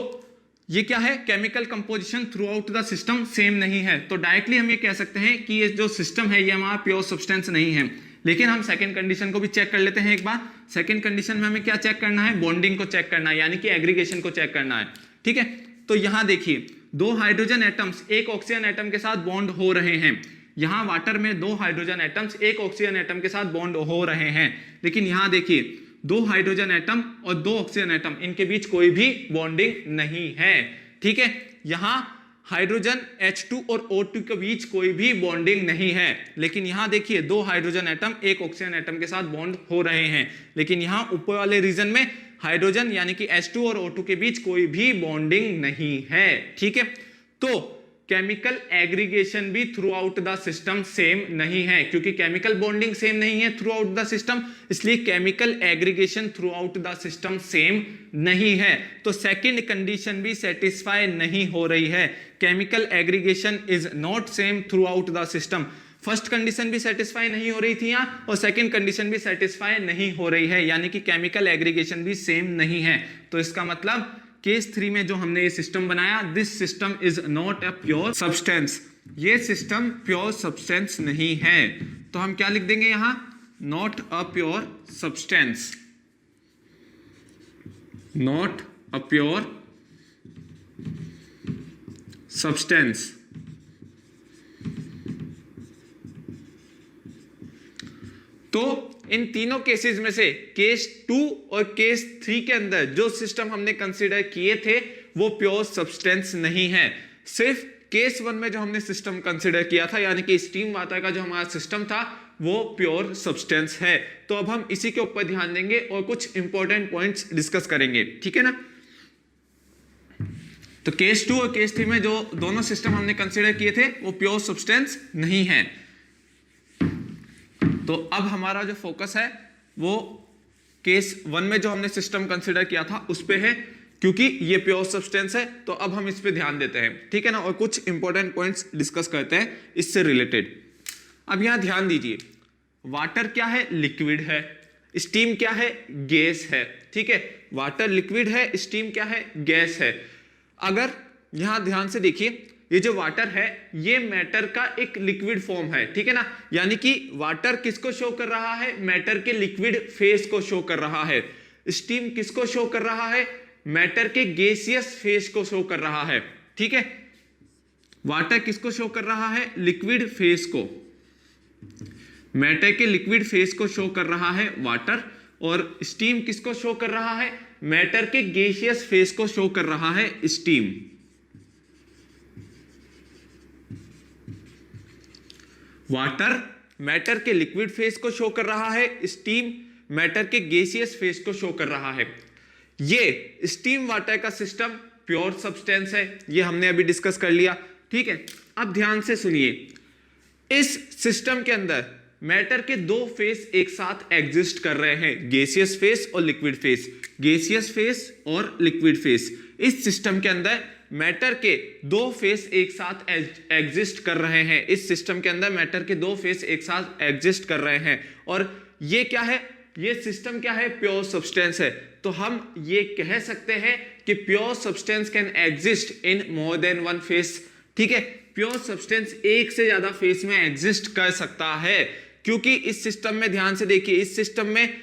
ये क्या है, chemical composition through out the system same नहीं है, तो डायरेक्टली हम ये कह सकते हैं कि ये जो सिस्टम है ये हमारा प्योर सब्सटेंस नहीं है। लेकिन हम सेकंड कंडीशन को भी चेक कर लेते हैं एक बार। सेकंड कंडीशन में हमें क्या चेक करना है, बॉन्डिंग को चेक करना है, यानी कि एग्रीगेशन को चेक करना है, ठीक है। तो यहां देखिए दो हाइड्रोजन एटम्स एक ऑक्सीजन एटम के साथ बॉन्ड हो रहे हैं। यहां वाटर में दो हाइड्रोजन एटम्स एक ऑक्सीजन एटम के साथ बॉन्ड हो रहे हैं, लेकिन यहां देखिए दो हाइड्रोजन एटम और दो ऑक्सीजन एटम, इनके बीच कोई भी बॉन्डिंग नहीं है, ठीक है। यहां हाइड्रोजन H2 और O2 के बीच कोई भी बॉन्डिंग नहीं है, लेकिन यहां देखिए दो हाइड्रोजन एटम एक ऑक्सीजन एटम के साथ बॉन्ड हो रहे हैं, लेकिन यहां ऊपर वाले रीजन में हाइड्रोजन यानी कि H2 और O2 के बीच कोई भी बॉन्डिंग नहीं है, ठीक है। तो केमिकल एग्रीगेशन भी through out the system same नहीं है, क्योंकि केमिकल बॉन्डिंग सेम नहीं है थ्रू आउट द सिस्टम, इसलिए chemical aggregation through out the system same नहीं है। तो सेकंड कंडीशन भी सेटिस्फाई नहीं हो रही है, chemical aggregation is not same through out the system. First condition भी सेटिस्फाई नहीं हो रही थी यहाँ, और सेकंड कंडीशन भी सेटिस्फाई नहीं हो रही है, यानी कि केमिकल एग्रीगेशन भी सेम नहीं है। तो इसका मतलब केस 3 में जो हमने ये सिस्टम बनाया, this system is not a pure substance, ये सिस्टम प्योर सब्सटेंस नहीं है। तो हम क्या लिख देंगे यहां, not a pure substance, not a pure substance. तो इन तीनों केसेस में से केस 2 और केस 3 के अंदर जो सिस्टम हमने कंसीडर किए थे वो प्योर सब्सटेंस नहीं है। सिर्फ केस 1 में जो हमने सिस्टम कंसीडर किया था, यानी कि स्टीम वाटर का जो हमारा सिस्टम था, वो प्योर सब्सटेंस है। तो अब हम इसी के ऊपर ध्यान देंगे और कुछ इंपॉर्टेंट पॉइंट्स डिस्कस करेंगे, ठीक है ना। तो केस 2 और केस 3 में जो दोनों सिस्टम हमने कंसीडर किए थे वो प्योर सब्सटेंस नहीं है। तो अब हमारा जो फोकस है वो केस 1 में जो हमने सिस्टम कंसीडर किया था उस पे है, क्योंकि ये प्योर सब्सटेंस है। तो अब हम इस पे ध्यान देते हैं, ठीक है ना, और कुछ इंपॉर्टेंट पॉइंट्स डिस्कस करते हैं इससे रिलेटेड। अब यहां ध्यान दीजिए, वाटर क्या है, लिक्विड है, स्टीम क्या है, गैस है, ठीक है। वाटर लिक्विड है, स्टीम क्या है, गैस है। अगर यहां ध्यान से देखिए, ये जो वाटर है ये मैटर का एक लिक्विड फॉर्म है, ठीक है ना, यानी कि वाटर किसको शो कर रहा है, मैटर के लिक्विड फेस को शो कर रहा है। स्टीम किसको शो कर रहा है, मैटर के गैसियस फेस को शो कर रहा है, ठीक है। वाटर किसको शो कर रहा है, लिक्विड फेस को, मैटर के लिक्विड फेस को शो कर रहा है वाटर, और स्टीम किसको शो कर रहा है, मैटर के गैसियस फेस को शो कर रहा है स्टीम। वाटर मैटर के लिक्विड फेस को शो कर रहा है, स्टीम मैटर के गैसियस फेस को शो कर रहा है। ये स्टीम वाटर का सिस्टम प्योर सब्सटेंस है, ये हमने अभी डिस्कस कर लिया, ठीक है। अब ध्यान से सुनिए, इस सिस्टम के अंदर मैटर के दो फेस एक साथ एग्जिस्ट कर रहे हैं, गैसियस फेस और लिक्विड फेस, गैसियस फेस और लिक्विड फेस। इस सिस्टम के अंदर मैटर के दो फेस एक साथ एग्जिस्ट कर रहे हैं, इस सिस्टम के अंदर मैटर के दो फेस एक साथ एग्जिस्ट कर रहे हैं, और ये क्या है, ये सिस्टम क्या है, प्योर सब्सटेंस है। तो हम ये कह सकते हैं कि pure substance can exist in more than one face, ठीक है। प्योर सब्सटेंस एक से ज्यादा फेस में एग्जिस्ट कर सकता है, क्योंकि इस सिस्टम में ध्यान से देखिए, इस सिस्टम में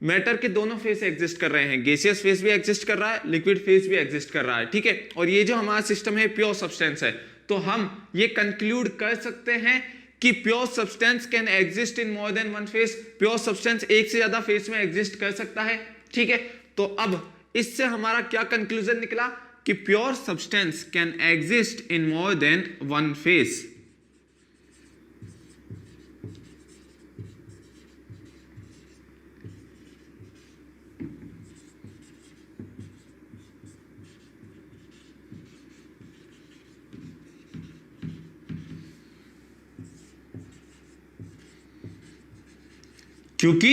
मैटर के दोनों फेस एग्जिस्ट कर रहे हैं, गैसियस फेस भी एग्जिस्ट कर रहा है, लिक्विड फेस भी एग्जिस्ट कर रहा है, ठीक है। और ये जो हमारा सिस्टम है प्योर सब्सटेंस है, तो हम ये कंक्लूड कर सकते हैं कि pure substance can exist in more than one face, pure substance एक से ज्यादा फेस में एग्जिस्ट कर सकता है, ठीक है। तो अब इससे हमारा क्या कंक्लूजन निकला कि pure substance can exist in more than one face. क्योंकि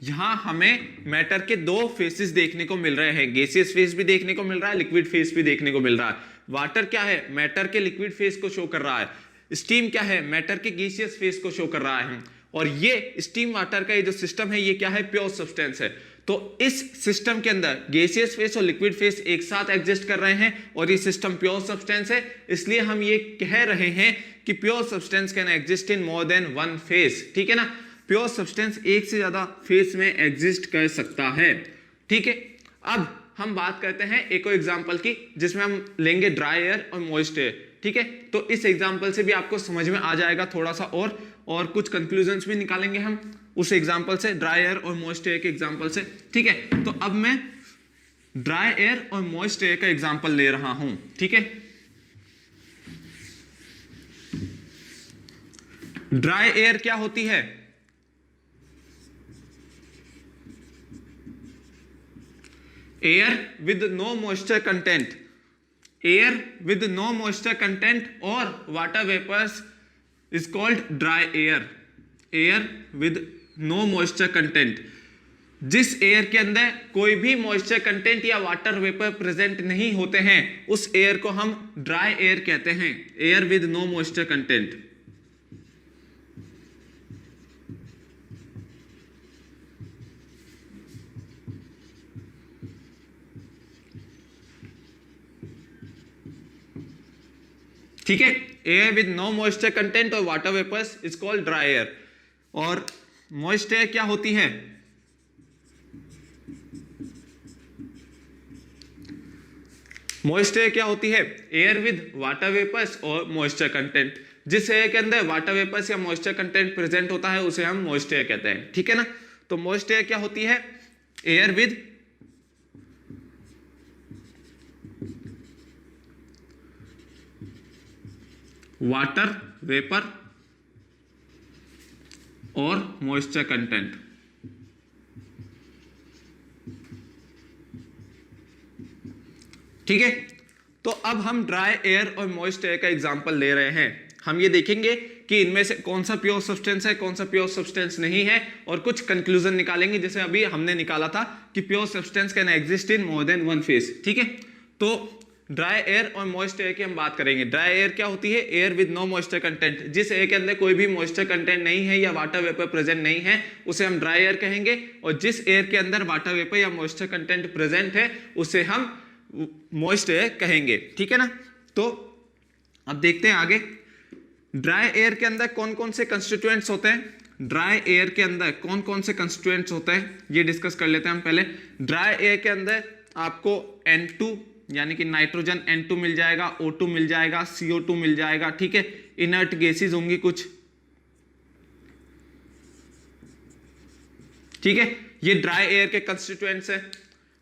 यहां हमें मैटर के दो फेसेस देखने को मिल रहे हैं, गैसियस फेस भी देखने को मिल रहा है, लिक्विड फेस भी देखने को मिल रहा है। वाटर क्या है, मैटर के लिक्विड फेस को शो कर रहा है। स्टीम क्या है, मैटर के गैसियस फेस को शो कर रहा है। और ये स्टीम वाटर का ये जो सिस्टम है ये क्या है, प्योर सब्सटेंस है। तो इस सिस्टम के अंदर गैसियस फेस और लिक्विड फेस एक साथ एग्जिस्ट कर रहे हैं और ये सिस्टम प्योर सब्सटेंस है, इसलिए हम ये कह रहे हैं कि pure substance can exist in more than one face. ठीक है ना, प्योर सब्सटेंस एक से ज्यादा फेस में एग्जिस्ट कर सकता है। ठीक है, अब हम बात करते हैं एक और एग्जांपल की, जिसमें हम लेंगे ड्राई एयर और मॉइस्ट एयर। ठीक है, तो इस एग्जांपल से भी आपको समझ में आ जाएगा थोड़ा सा, और कुछ कंक्लूजन्स भी निकालेंगे हम उस एग्जांपल से, ड्राई एयर और मॉइस्ट एयर के एग्जांपल से। ठीक है, तो अब मैं ड्राई एयर और मॉइस्ट एयर का एग्जांपल ले रहा हूं। ठीक है, ड्राई एयर क्या होती है, air with no moisture content, air with no moisture content और water vapours is called dry air. Air with no moisture content, जिस एयर के अंदर कोई भी मॉइस्चर कंटेंट या वाटर वेपर प्रेजेंट नहीं होते हैं उस एयर को हम ड्राई एयर कहते हैं, air with no moisture content. ठीक है, air with no moisture content और water vapours is called dry air. और मॉइस्ट एयर क्या होती है, मॉइस्ट एयर क्या होती है, एयर विद वाटर वेपर्स और मॉइस्चर कंटेंट। जिस एयर के अंदर वाटर वेपर्स या मॉइस्चर कंटेंट प्रेजेंट होता है उसे हम मॉइस्ट एयर कहते हैं। ठीक है ना, तो मॉइस्ट एयर क्या होती है, एयर विद वाटर वेपर और मॉइस्चर कंटेंट। ठीक है, तो अब हम ड्राई एयर और मॉइस्ट एयर का एग्जांपल ले रहे हैं। हम ये देखेंगे कि इनमें से कौन सा प्योर सब्सटेंस है, कौन सा प्योर सब्सटेंस नहीं है, और कुछ कंक्लूजन निकालेंगे, जैसे अभी हमने निकाला था कि pure substance can exist in more than one phase. ठीक है, तो ड्राई एयर और मॉइस्ट एयर की हम बात करेंगे। ड्राई एयर क्या होती है, air with no moisture content, जिस एयर के अंदर कोई भी मॉइस्चर कंटेंट नहीं है या वाटर वेपर प्रेजेंट नहीं है उसे हम ड्राई एयर कहेंगे। और जिस एयर के अंदर वाटर वेपर या मॉइस्चर कंटेंट प्रेजेंट है उसे हम मॉइस्ट एयर कहेंगे। ठीक है ना, तो अब देखते हैं आगे, ड्राई एयर के अंदर कौन कौन से कंस्टिट्यूएंट्स होते हैं, ड्राई एयर के अंदर कौन कौन से कंस्टिट्यूएंट्स होते हैं ये डिस्कस कर लेते हैं हम पहले। ड्राई एयर के अंदर आपको N2 यानी कि नाइट्रोजन N2 मिल जाएगा, O2 मिल जाएगा, CO2 मिल जाएगा। ठीक है, इनर्ट गैसेस होंगी कुछ। ठीक है, ये ड्राई एयर के कंस्टिट्यूएंट्स है।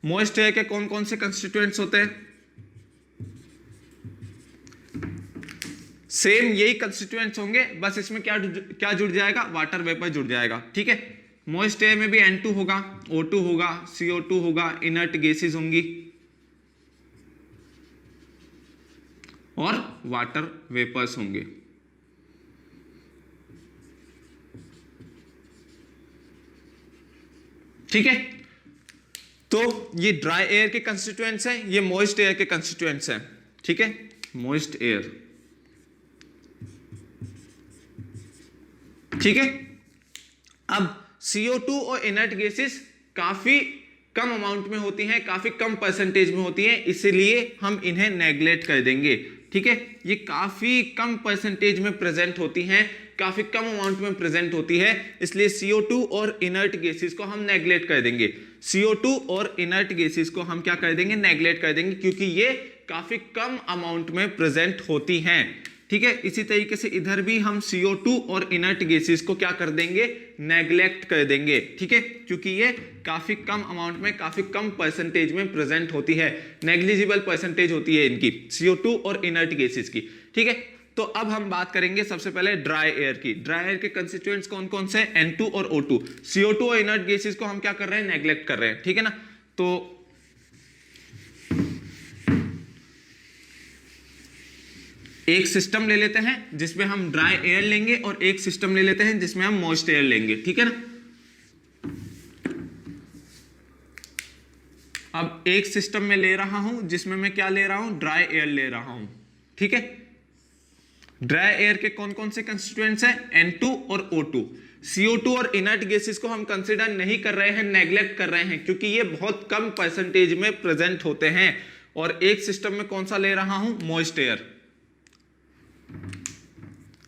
मॉइस्ट एयर के कौन कौन से कंस्टिट्यूएंट्स होते हैं, सेम यही कंस्टिट्यूएंट्स होंगे, बस इसमें क्या जुड़ जाएगा, वाटर वेपर जुड़ जाएगा। ठीक है, मॉइस्ट एयर में भी N2 होगा, O2 होगा, CO2 होगा, इनर्ट गैसेस होंगी और वाटर वेपर्स होंगे। ठीक है, तो ये ड्राई एयर के कंस्टिट्यूएंट्स हैं, ये मॉइस्ट एयर के कंस्टिट्यूएंट्स हैं। ठीक है, मॉइस्ट एयर। ठीक है, अब CO2 और इनर्ट गैसेस काफी कम अमाउंट में होती हैं, काफी कम परसेंटेज में होती हैं, इसलिए हम इन्हें नेग्लेक्ट कर देंगे। ठीक है, ये काफी कम परसेंटेज में प्रेजेंट होती हैं, काफी कम अमाउंट में प्रेजेंट होती है, इसलिए CO2 और इनर्ट गैसेस को हम नेग्लेक्ट कर देंगे। CO2 और इनर्ट गैसेस को हम क्या कर देंगे, नेग्लेक्ट कर देंगे, क्योंकि ये काफी कम अमाउंट में प्रेजेंट होती हैं। ठीक है, इसी तरीके से इधर भी हम CO2 और इनर्ट गैसेस को क्या कर देंगे, नेग्लेक्ट कर देंगे। ठीक है, क्योंकि ये काफी कम अमाउंट में, काफी कम परसेंटेज में प्रेजेंट होती है, नेग्लिजिबल परसेंटेज होती है इनकी, CO2 और इनर्ट गैसेस की। ठीक है, तो अब हम बात करेंगे सबसे पहले ड्राई एयर की। ड्राई एयर के कंस्टिट्यूएंट्स कौन कौन से, N2 और O2। CO2 और इनर्ट गैसेस को हम क्या कर रहे हैं, नेग्लेक्ट कर रहे हैं। ठीक है ना, तो एक सिस्टम ले लेते हैं जिसमें हम ड्राई एयर लेंगे और एक सिस्टम ले लेते हैं जिसमें हम मॉइस्ट एयर लेंगे। ठीक है ना, अब एक सिस्टम में ले रहा हूं जिसमें मैं क्या ले रहा हूं, ड्राई एयर ले रहा हूं, ठीक है। ड्राई एयर के कौन कौन से कंस्टिट्यूएंट्स हैं, N2 और O2। CO2 और इनर्ट गैसेस को हम कंसिडर नहीं कर रहे हैं, नेग्लेक्ट कर रहे हैं, क्योंकि ये बहुत कम परसेंटेज में प्रेजेंट होते हैं। और एक सिस्टम में कौन सा ले रहा हूं, मॉइस्ट एयर।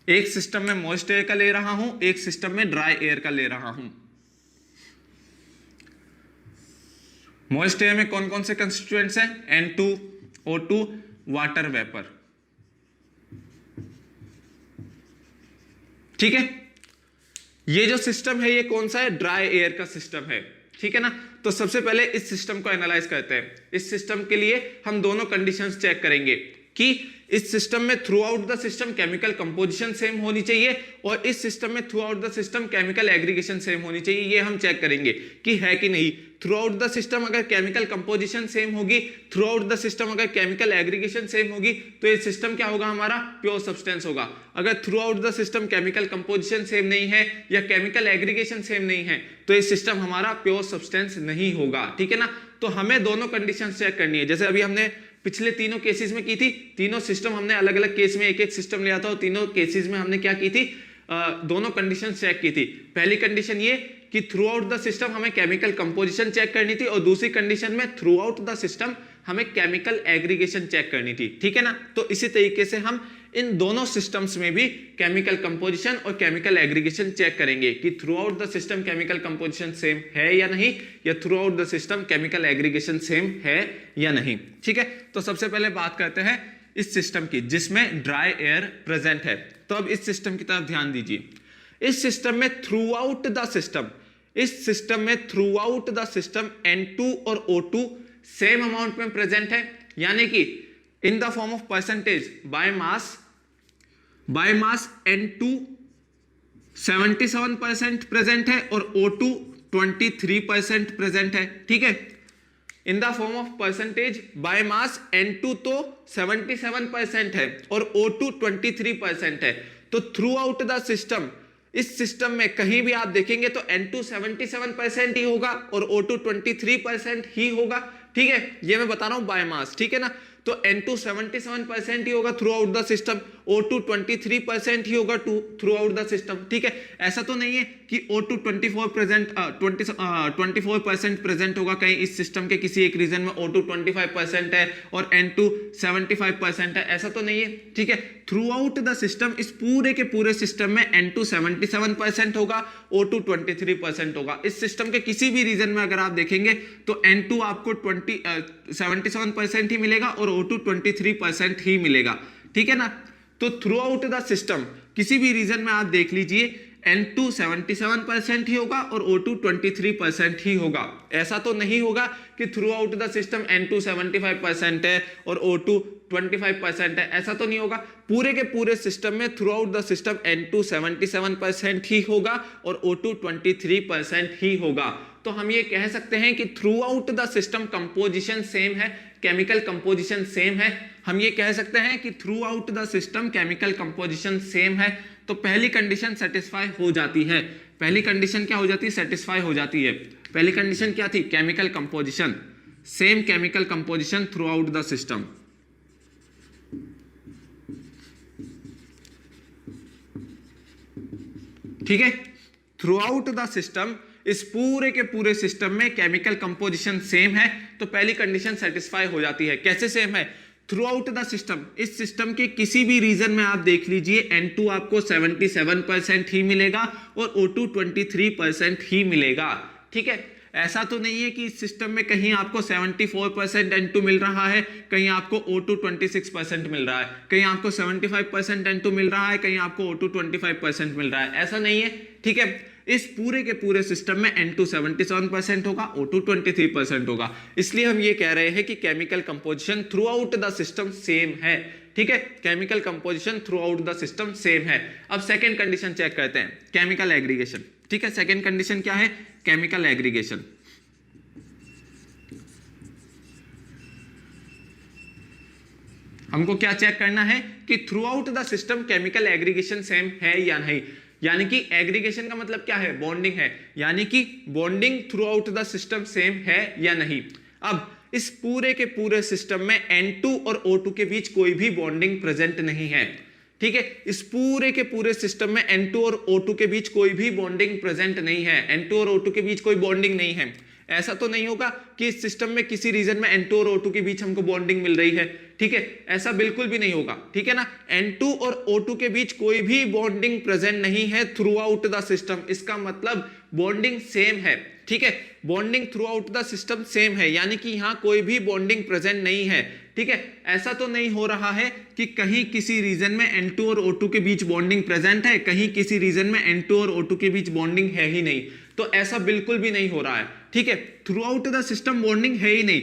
एक सिस्टम में मॉइस्ट एयर का ले रहा हूं, एक सिस्टम में ड्राई एयर का ले रहा हूं। मॉइस्ट एयर में कौन कौन से कंस्टिट्यूएंट्स हैं, N2, O2, वाटर वेपर, ठीक है। ये जो सिस्टम है ये कौन सा है, ड्राई एयर का सिस्टम है, ठीक है ना। तो सबसे पहले इस सिस्टम को एनालाइज करते हैं। इस सिस्टम के लिए हम दोनों कंडीशंस चेक करेंगे कि इस सिस्टम में through out the system chemical composition same होनी चाहिए और इस सिस्टम में through out the system chemical aggregation same होनी चाहिए। ये हम चेक करेंगे कि है कि नहीं। थ्रू आउट द सिस्टम अगर केमिकल कंपोजिशन सेम होगी, थ्रू आउट द सिस्टम अगर केमिकल एग्रीगेशन सेम होगी, तो ये सिस्टम क्या होगा, हमारा प्योर सब्सटेंस होगा। अगर through out the system chemical composition same नहीं है या केमिकल एग्रीगेशन सेम नहीं है, तो ये सिस्टम हमारा प्योर सब्सटेंस नहीं होगा, ठीक है ना। तो हमें दोनों कंडीशन चेक करनी है, जैसे अभी हमने पिछले तीनों केसेस में की थी। तीनों सिस्टम हमने अलग अलग केस में एक एक सिस्टम लिया था और तीनों केसेस में हमने क्या की थी, दोनों कंडीशन चेक की थी। पहली कंडीशन ये कि थ्रू आउट द सिस्टम हमें केमिकल कंपोजिशन चेक करनी थी और दूसरी कंडीशन में थ्रू आउट द सिस्टम हमें केमिकल एग्रीगेशन चेक करनी थी, ठीक है ना। तो इसी तरीके से हम इन दोनों सिस्टम्स में भी केमिकल कंपोजिशन और केमिकल एग्रीगेशन चेक करेंगे कि through out the system chemical composition same है या नहीं, या through out the system chemical aggregation same है या नहीं, ठीक है। तो सबसे पहले बात करते हैं इस सिस्टम की जिसमें ड्राई एयर प्रेजेंट है। तो अब इस सिस्टम की तरफ ध्यान दीजिए। इस सिस्टम में थ्रू आउट द सिस्टम, इस सिस्टम में through out the system N2 और O2 सेम अमाउंट में प्रेजेंट है, यानी कि in the form of percentage by mass N2 77% present है और O2 23% प्रेजेंट है, ठीक है। In the form of percentage by mass N2 तो 77% है और O2 23% है। तो थ्रू आउट द सिस्टम, इस सिस्टम में कहीं भी आप देखेंगे तो N2 77% ही होगा और O2 23% ही होगा, ठीक है। ये मैं बता रहा हूं बाय मास, ठीक है ना। तो N2 77% ही होगा through out the system, O2 23% ही होगा थ्रू आउट द सिस्टम, ठीक है। ऐसा तो नहीं है कि O2 24% प्रेजेंट होगा कहीं इस सिस्टम के किसी एक रीजन में O2 25% है और N2 75% है, ऐसा तो नहीं है, ठीक है। थ्रू आउट द सिस्टम, इस पूरे के पूरे सिस्टम में N2 77% होगा, O2 23% होगा। इस सिस्टम के किसी भी रीजन में अगर आप देखेंगे तो N2 आपको 77% ही मिलेगा और O2 23% ही मिलेगा, ठीक है ना। तो थ्रू आउट द सिस्टम किसी भी रीजन में आप देख लीजिए N2 77% ही होगा और O2 23% ही होगा। ऐसा तो नहीं होगा कि through out the system N2 75% है और O2 25% है, ऐसा तो नहीं होगा। पूरे के पूरे सिस्टम में through out the system N2 77% ही होगा और O2 23% ही होगा। तो हम ये कह सकते हैं कि through out the system composition same है, केमिकल कंपोजिशन सेम है। हम ये कह सकते हैं कि through out the system chemical composition same है। तो पहली कंडीशन सेटिस्फाई हो जाती है। पहली कंडीशन क्या हो जाती है, सेटिस्फाई हो जाती है। पहली कंडीशन क्या थी, chemical composition, same chemical composition through out the system, ठीक है। थ्रू आउट द सिस्टम, इस पूरे के पूरे सिस्टम में केमिकल कंपोजिशन सेम है, तो पहली कंडीशन सेटिस्फाई हो जाती है। कैसे सेम है, थ्रू आउट द सिस्टम, इस सिस्टम के किसी भी रीजन में आप देख लीजिए N2 आपको 77% ही मिलेगा और O2 23% ही मिलेगा, ठीक है। ऐसा तो नहीं है कि इस सिस्टम में कहीं आपको 74% N2 मिल रहा है, कहीं आपको O2 26% मिल रहा है, कहीं आपको 75% N2 मिल रहा है, कहीं आपको O2 25% मिल रहा है, ऐसा नहीं है, ठीक है। इस पूरे के पूरे सिस्टम में N2 77% होगा, O2 23% होगा। इसलिए हम ये कह रहे हैं कि chemical composition through out the system same है, ठीक है। Chemical composition through out the system same है। अब सेकेंड कंडीशन चेक करते हैं, केमिकल एग्रीगेशन, ठीक है। सेकेंड कंडीशन क्या है, केमिकल एग्रीगेशन। हमको क्या चेक करना है कि through out the system chemical aggregation same है या नहीं। यानी कि एग्रीगेशन का मतलब क्या है, बॉन्डिंग है, यानी कि bonding through out the system same है या नहीं। अब इस पूरे के पूरे सिस्टम में N2 और O2 के बीच कोई भी बॉन्डिंग प्रेजेंट नहीं है, ठीक है। इस पूरे के पूरे सिस्टम में N2 और O2 के बीच कोई भी बॉन्डिंग प्रेजेंट नहीं है, N2 और O2 के बीच कोई बॉन्डिंग नहीं है। ऐसा तो नहीं होगा कि इस सिस्टम में किसी रीजन में N2 और O2 के बीच हमको बॉन्डिंग मिल रही है, ठीक है, ऐसा बिल्कुल भी नहीं होगा, ठीक है ना। N2 और O2 के बीच कोई भी बॉन्डिंग प्रेजेंट नहीं है थ्रू आउट द सिस्टम, इसका मतलब बॉन्डिंग सेम है, ठीक है, bonding through out the system same है, यानी कि यहां कोई भी बॉन्डिंग प्रेजेंट नहीं है, ठीक है। ऐसा तो नहीं हो रहा है कि कहीं किसी रीजन में N2 और O2 के बीच बॉन्डिंग प्रेजेंट है, कहीं किसी रीजन में N2 और O2 के बीच बॉन्डिंग है ही नहीं, तो ऐसा बिल्कुल भी नहीं हो रहा है, ठीक है। Throughout the system bonding है ही नहीं।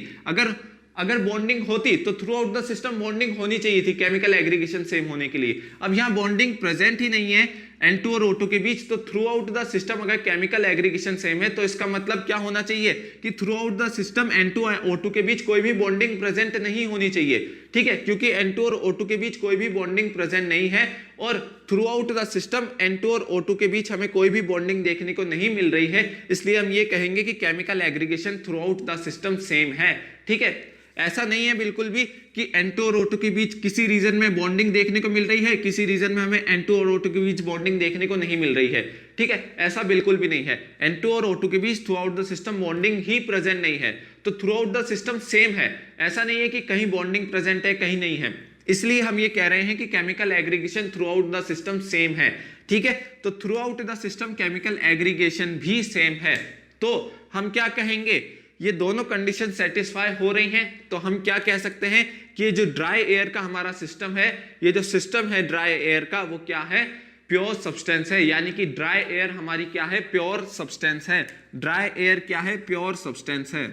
अगर बॉन्डिंग होती तो throughout the system bonding होनी चाहिए थी केमिकल एग्रीगेशन सेम होने के लिए। अब यहाँ बॉन्डिंग प्रेजेंट ही नहीं है N2 और O2 के बीच, तो थ्रू आउट द सिस्टम अगर केमिकल एग्रीगेशन सेम है तो इसका मतलब क्या होना चाहिए कि through out the system N2 और O2 के बीच कोई भी बॉन्डिंग प्रेजेंट नहीं होनी चाहिए, ठीक है, क्योंकि N2 और O2 के बीच कोई भी बॉन्डिंग प्रेजेंट नहीं है और throughout the system N2 और O2 के बीच हमें कोई भी बॉन्डिंग देखने को नहीं मिल रही है, इसलिए हम ये कहेंगे कि chemical aggregation through out the system same है, ठीक है। ऐसा नहीं है बिल्कुल भी कि N2 और O2 के बीच किसी रीजन में बॉन्डिंग देखने को मिल रही है, किसी रीजन में हमें N2 और O2 के बीच बॉन्डिंग देखने को नहीं मिल रही है, ठीक है, ऐसा बिल्कुल भी नहीं है। N2 और O2 के बीच throughout the system bonding ही प्रेजेंट नहीं है, तो throughout the system same है, ऐसा नहीं है कि कहीं बॉन्डिंग प्रेजेंट है कहीं नहीं है, इसलिए हम ये कह रहे हैं कि chemical aggregation through out the system same है, ठीक है। तो throughout the system chemical aggregation भी सेम है, तो हम क्या कहेंगे, ये दोनों कंडीशन सेटिस्फाई हो रही हैं, तो हम क्या कह सकते हैं कि ये जो ड्राई एयर का हमारा सिस्टम है, ये जो सिस्टम है ड्राई एयर का, वो क्या है, प्योर सब्सटेंस है, यानी कि ड्राई एयर हमारी क्या है, प्योर सब्सटेंस है। ड्राई एयर क्या है, प्योर सब्सटेंस है।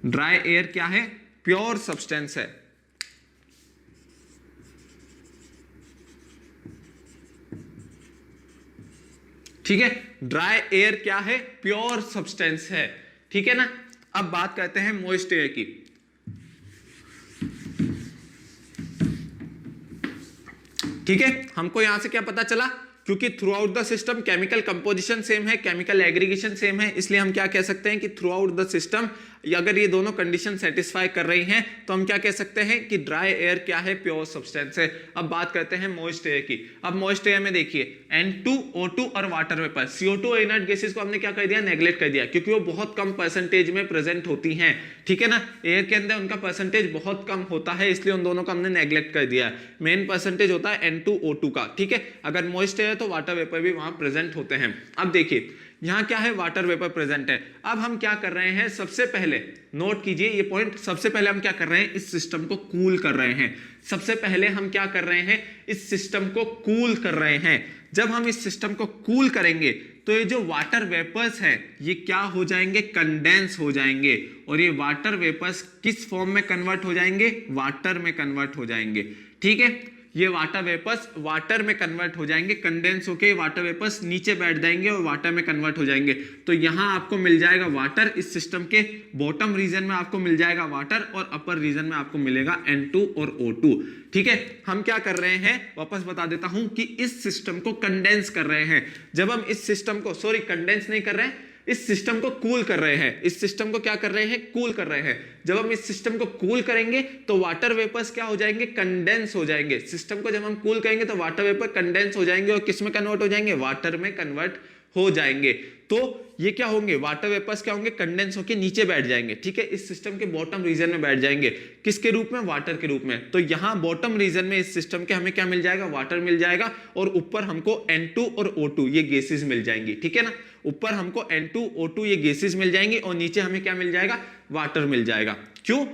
ड्राई एयर क्या है, प्योर सब्सटेंस है। ठीक है, ड्राई एयर क्या है, प्योर सब्सटेंस है, ठीक है ना। अब बात करते हैं मॉइस्ट एयर की। ठीक है, हमको यहां से क्या पता चला, क्योंकि throughout the system chemical composition same है, केमिकल एग्रीगेशन सेम है, इसलिए हम क्या कह सकते हैं कि थ्रू आउट द सिस्टम अगर ये दोनों कंडीशन सेटिस्फाई कर रही हैं तो हम क्या कह सकते हैं कि ड्राई एयर क्या है, प्योर सब्सटेंस है। अब बात करते हैं मॉइस्ट एयर की। अब मॉइस्ट एयर में देखिए N2, O2 और वाटर वेपर, CO2 और इनर्ट गैसेस को हमने क्या कर दिया, नेग्लेक्ट कर दिया, क्योंकि वो बहुत कम परसेंटेज में प्रेजेंट होती हैं, ठीक है ना। एयर के अंदर उनका परसेंटेज बहुत कम होता है, इसलिए उन दोनों को हमने नेग्लेक्ट कर दिया है। मेन परसेंटेज होता है N2, O2 का, ठीक है। अगर मॉइस्ट एयर तो वाटर वेपर भी वहां प्रेजेंट होते हैं। अब देखिए यहां क्या है, वाटर वेपर प्रेजेंट है। अब हम क्या कर रहे हैं, सबसे पहले नोट कीजिए ये पॉइंट, सबसे पहले हम क्या कर रहे हैं, इस सिस्टम को कूल कर रहे हैं। सबसे पहले हम क्या कर रहे हैं, इस सिस्टम को कूल कर रहे हैं। जब हम इस सिस्टम को कूल करेंगे तो ये जो वाटर वेपर्स हैं ये क्या हो जाएंगे, कंडेंस हो जाएंगे, और ये वाटर वेपर्स किस फॉर्म में कन्वर्ट हो जाएंगे, वाटर में कन्वर्ट हो जाएंगे, ठीक है। ये वाटर वेपर्स वाटर में कन्वर्ट हो जाएंगे, कंडेंस होके वाटर वेपर्स नीचे बैठ जाएंगे और वाटर में कन्वर्ट हो जाएंगे। तो यहां आपको मिल जाएगा वाटर, इस सिस्टम के बॉटम रीजन में आपको मिल जाएगा वाटर, और अपर रीजन में आपको मिलेगा N2 और O2, ठीक है। हम क्या कर रहे हैं, वापस बता देता हूं कि इस सिस्टम को कंडेंस कर रहे हैं। जब हम इस सिस्टम को, सॉरी कंडेंस नहीं कर रहे हैं, इस सिस्टम को कूल कर रहे हैं। इस सिस्टम को क्या कर रहे हैं, कूल कर रहे हैं। जब हम इस सिस्टम को कूल करेंगे तो वाटर वेपर्स क्या हो जाएंगे, कंडेंस हो जाएंगे। सिस्टम को जब हम कूल करेंगे तो वाटर वेपर कंडेंस हो जाएंगे और किस में कन्वर्ट हो जाएंगे, वाटर में कन्वर्ट हो जाएंगे। तो ये क्या होंगे, वाटर वेपर्स क्या होंगे, कंडेंस होकर नीचे बैठ जाएंगे, ठीक है, इस सिस्टम के बॉटम रीजन में बैठ जाएंगे। किसके रूप में, वाटर के रूप में। तो यहां बॉटम रीजन में इस सिस्टम के हमें क्या मिल जाएगा, वाटर मिल जाएगा, और ऊपर हमको N2 और O2 ये गैसेस मिल जाएंगी, ठीक है ना। ऊपर हमको N2, O2 ये गैसेस मिल जाएंगी और नीचे हमें क्या मिल जाएगा, वाटर मिल जाएगा। क्यों,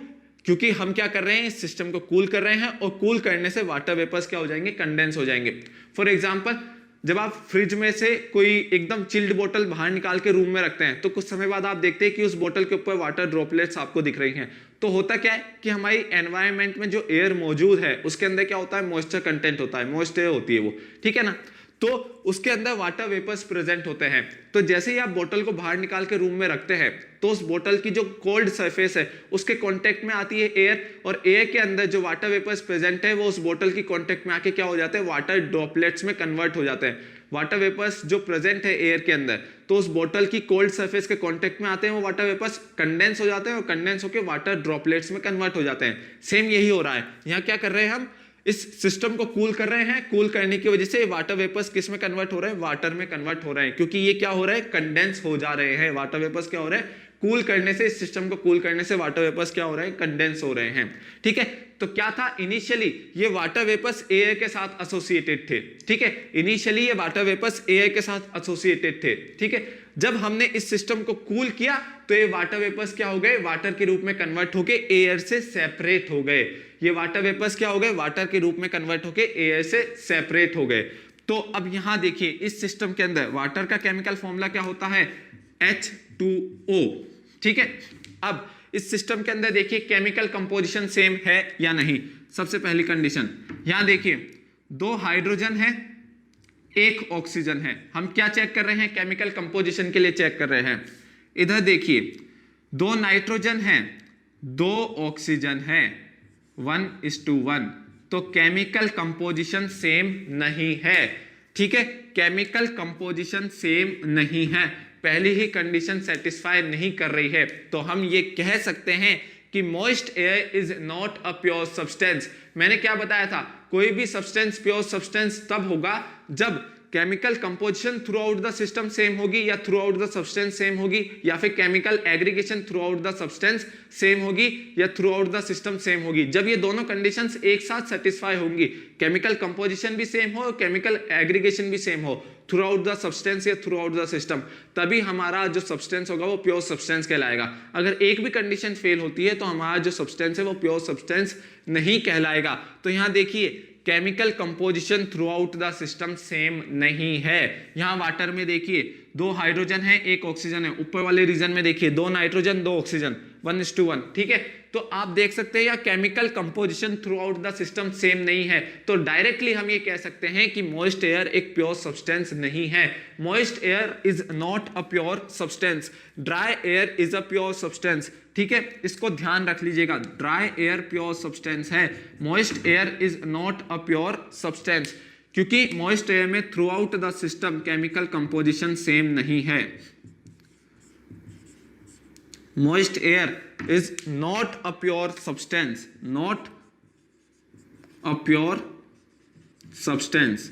क्योंकि हम क्या कर रहे हैं, इस सिस्टम को कूल कर रहे हैं, और कूल करने से वाटर वेपर्स क्या हो जाएंगे, कंडेंस हो जाएंगे। फॉर एग्जांपल, जब आप फ्रिज में से कोई एकदम चिल्ड बोतल बाहर निकाल के रूम में रखते हैं तो कुछ समय बाद आप देखते हैं कि उस बोतल के ऊपर वाटर ड्रॉपलेट्स आपको दिख रही हैं। तो होता क्या है कि हमारी एनवायरनमेंट में जो एयर मौजूद है उसके अंदर क्या होता है, मॉइस्चर कंटेंट होता है, मॉइस्ट एयर होती है वो, ठीक है ना। तो उसके अंदर वाटर वेपर्स प्रेजेंट होते हैं। तो जैसे ही आप बोतल को बाहर निकाल के रूम में रखते हैं तो उस बोतल की जो कोल्ड सरफेस है उसके कांटेक्ट में आती है एयर, और एयर के अंदर जो वाटर वेपर्स प्रेजेंट है वो उस बोतल की कांटेक्ट में आके क्या हो जाते हैं, वाटर ड्रॉपलेट्स में कन्वर्ट हो जाते हैं। वाटर वेपर्स जो प्रेजेंट है एयर के अंदर, तो उस बोतल की कोल्ड सरफेस के कांटेक्ट में आते हैं, वो वाटर वेपर्स कंडेंस हो जाते हैं और कंडेंस होकर वाटर ड्रॉपलेट्स में कन्वर्ट हो जाते हैं। सेम यही हो रहा है यहाँ। क्या कर रहे हैं हम, इस सिस्टम को कूल कर रहे हैं, कूल करने की वजह से वाटर वेपर्स किस में कन्वर्ट हो रहे हैं, वाटर में कन्वर्ट हो रहे हैं, क्योंकि ये क्या हो रहा है, कंडेंस हो जा रहे हैं। वाटर वेपर्स क्या हो रहे हैं, कूल करने से, इस सिस्टम को कूल करने से वाटर वेपर्स क्या हो रहे हैं, कंडेंस हो रहे हैं। ठीक है, तो क्या था, इनिशियली ये वाटर वेपर्स एयर के साथ एसोसिएटेड थे। ठीक है, इनिशियली ये वाटर वेपर्स एयर के साथ एसोसिएटेड थे। ठीक है, जब हमने इस सिस्टम को कूल किया तो ये वाटर वेपर्स क्या हो गए, वाटर के रूप में कन्वर्ट होके एयर से सेपरेट हो गए। ये वाटर वेपर्स क्या हो गए, वाटर के रूप में कन्वर्ट होके एयर से सेपरेट हो गए। तो अब यहां देखिए, इस सिस्टम के अंदर वाटर का केमिकल फॉर्मूला क्या होता है, H2O। ठीक है, अब इस सिस्टम के अंदर देखिए केमिकल कंपोजिशन सेम है या नहीं। सबसे पहली कंडीशन, यहां देखिए 2 हाइड्रोजन है, 1 ऑक्सीजन है। हम क्या चेक कर रहे हैं, केमिकल कंपोजिशन के लिए चेक कर रहे हैं। इधर देखिए 2 नाइट्रोजन है, 2 ऑक्सीजन है, 1:1, तो केमिकल कंपोजिशन सेम नहीं है। ठीक है, केमिकल कंपोजिशन सेम नहीं है, पहली ही कंडीशन सेटिस्फाई नहीं कर रही है। तो हम ये कह सकते हैं कि moist air is not a pure substance. मैंने क्या बताया था, कोई भी सब्सटेंस प्योर सब्सटेंस तब होगा जब chemical composition through out the system same होगी, या through out the substance same होगी, या फिर chemical aggregation through out the substance same होगी, या through out the system same होगी। जब ये दोनों कंडीशंस एक साथ सेटिस्फाई होंगी, केमिकल कंपोजिशन भी सेम हो, केमिकल एग्रीगेशन भी सेम हो, थ्रू आउट द सब्सटेंस या थ्रू आउट द सिस्टम, तभी हमारा जो सब्सटेंस होगा वो प्योर सब्सटेंस कहलाएगा। अगर एक भी कंडीशन फेल होती है तो हमारा जो सब्सटेंस है वो प्योर सब्सटेंस नहीं कहलाएगा। तो यहां देखिए chemical composition through out the system same नहीं है। यहां वाटर में देखिए 2 हाइड्रोजन है, 1 ऑक्सीजन है। ऊपर वाले रीजन में देखिए 2 नाइट्रोजन, 2 ऑक्सीजन, 1:1। ठीक है, तो आप देख सकते हैं या chemical composition through out the system same नहीं है, तो डायरेक्टली हम ये कह सकते हैं कि मॉइस्ट एयर एक प्योर सब्सटेंस नहीं है। Moist air is not a pure substance, dry air is a pure substance. ठीक है, इसको ध्यान रख लीजिएगा, ड्राई एयर प्योर सब्सटेंस है, moist air is not a pure substance, क्योंकि मॉइस्ट एयर में through out the system chemical composition same नहीं है। Moist air is not a pure substance, not a pure substance.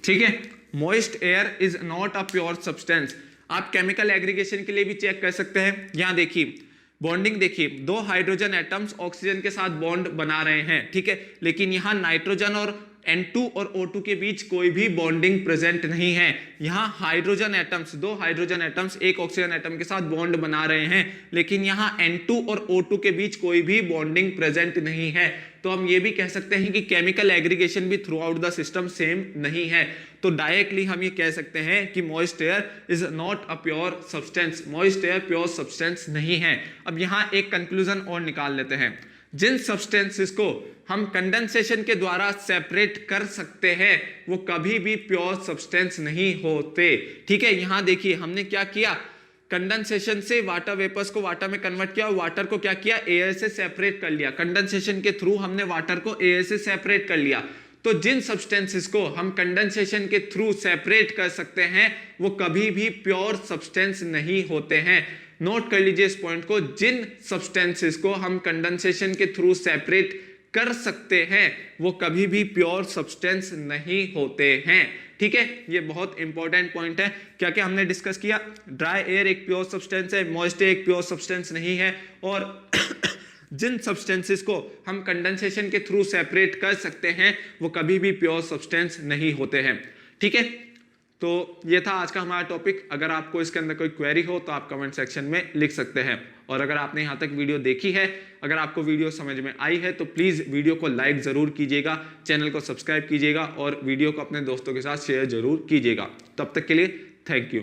ठीक है, moist air is not a pure substance. आप chemical aggregation के लिए भी चेक कर सकते हैं। यहां देखिए बॉन्डिंग देखिए, 2 हाइड्रोजन एटम्स ऑक्सीजन के साथ बॉन्ड बना रहे हैं। ठीक है, लेकिन यहां नाइट्रोजन और N2 और O2 के बीच कोई भी बॉन्डिंग प्रेजेंट नहीं है। यहां hydrogen atoms, 2 hydrogen atoms 1 oxygen atom के साथ बॉन्ड बना रहे हैं, लेकिन यहां N2 और O2 के बीच कोई भी बॉन्डिंग प्रेजेंट नहीं है। तो हम ये भी कह सकते हैं कि केमिकल एग्रीगेशन भी through out the system same नहीं है। तो डायरेक्टली हम ये कह सकते हैं कि moist air is not a pure substance, moist air pure substance नहीं है। अब यहां एक कंक्लूजन और निकाल लेते हैं, जिन सब्सटेंसेस को हम कंडेंसेशन के द्वारा सेपरेट कर सकते हैं वो कभी भी प्योर सब्सटेंस नहीं होते। ठीक है, यहां देखिए हमने क्या किया, कंडेंसेशन से वाटर वेपर्स को वाटर में कन्वर्ट किया, वाटर को क्या किया, एयर से सेपरेट कर लिया। कंडेंसेशन के थ्रू हमने वाटर को एयर से सेपरेट कर लिया। तो जिन सब्सटेंसेस को हम कंडेंसेशन के थ्रू सेपरेट कर सकते हैं वो कभी भी प्योर सब्सटेंस नहीं होते हैं। नोट कर लीजिए इस पॉइंट को, जिन सब्सटेंसेस को हम कंडेंसेशन के थ्रू सेपरेट कर सकते हैं वो कभी भी प्योर सब्सटेंस नहीं होते हैं। ठीक है, ये बहुत इंपॉर्टेंट पॉइंट है। क्या क्या हमने डिस्कस किया, ड्राई एयर एक प्योर सब्सटेंस है, मॉइस्ट एयर एक प्योर सब्सटेंस नहीं है, और जिन सब्सटेंसेस को हम कंडेंसेशन के थ्रू सेपरेट कर सकते हैं वो कभी भी प्योर सब्सटेंस नहीं होते हैं। ठीक है, तो ये था आज का हमारा टॉपिक। अगर आपको इसके अंदर कोई क्वेरी हो तो आप कमेंट सेक्शन में लिख सकते हैं, और अगर आपने यहाँ तक वीडियो देखी है, अगर आपको वीडियो समझ में आई है तो प्लीज़ वीडियो को लाइक ज़रूर कीजिएगा, चैनल को सब्सक्राइब कीजिएगा और वीडियो को अपने दोस्तों के साथ शेयर ज़रूर कीजिएगा। तब तक के लिए थैंक यू।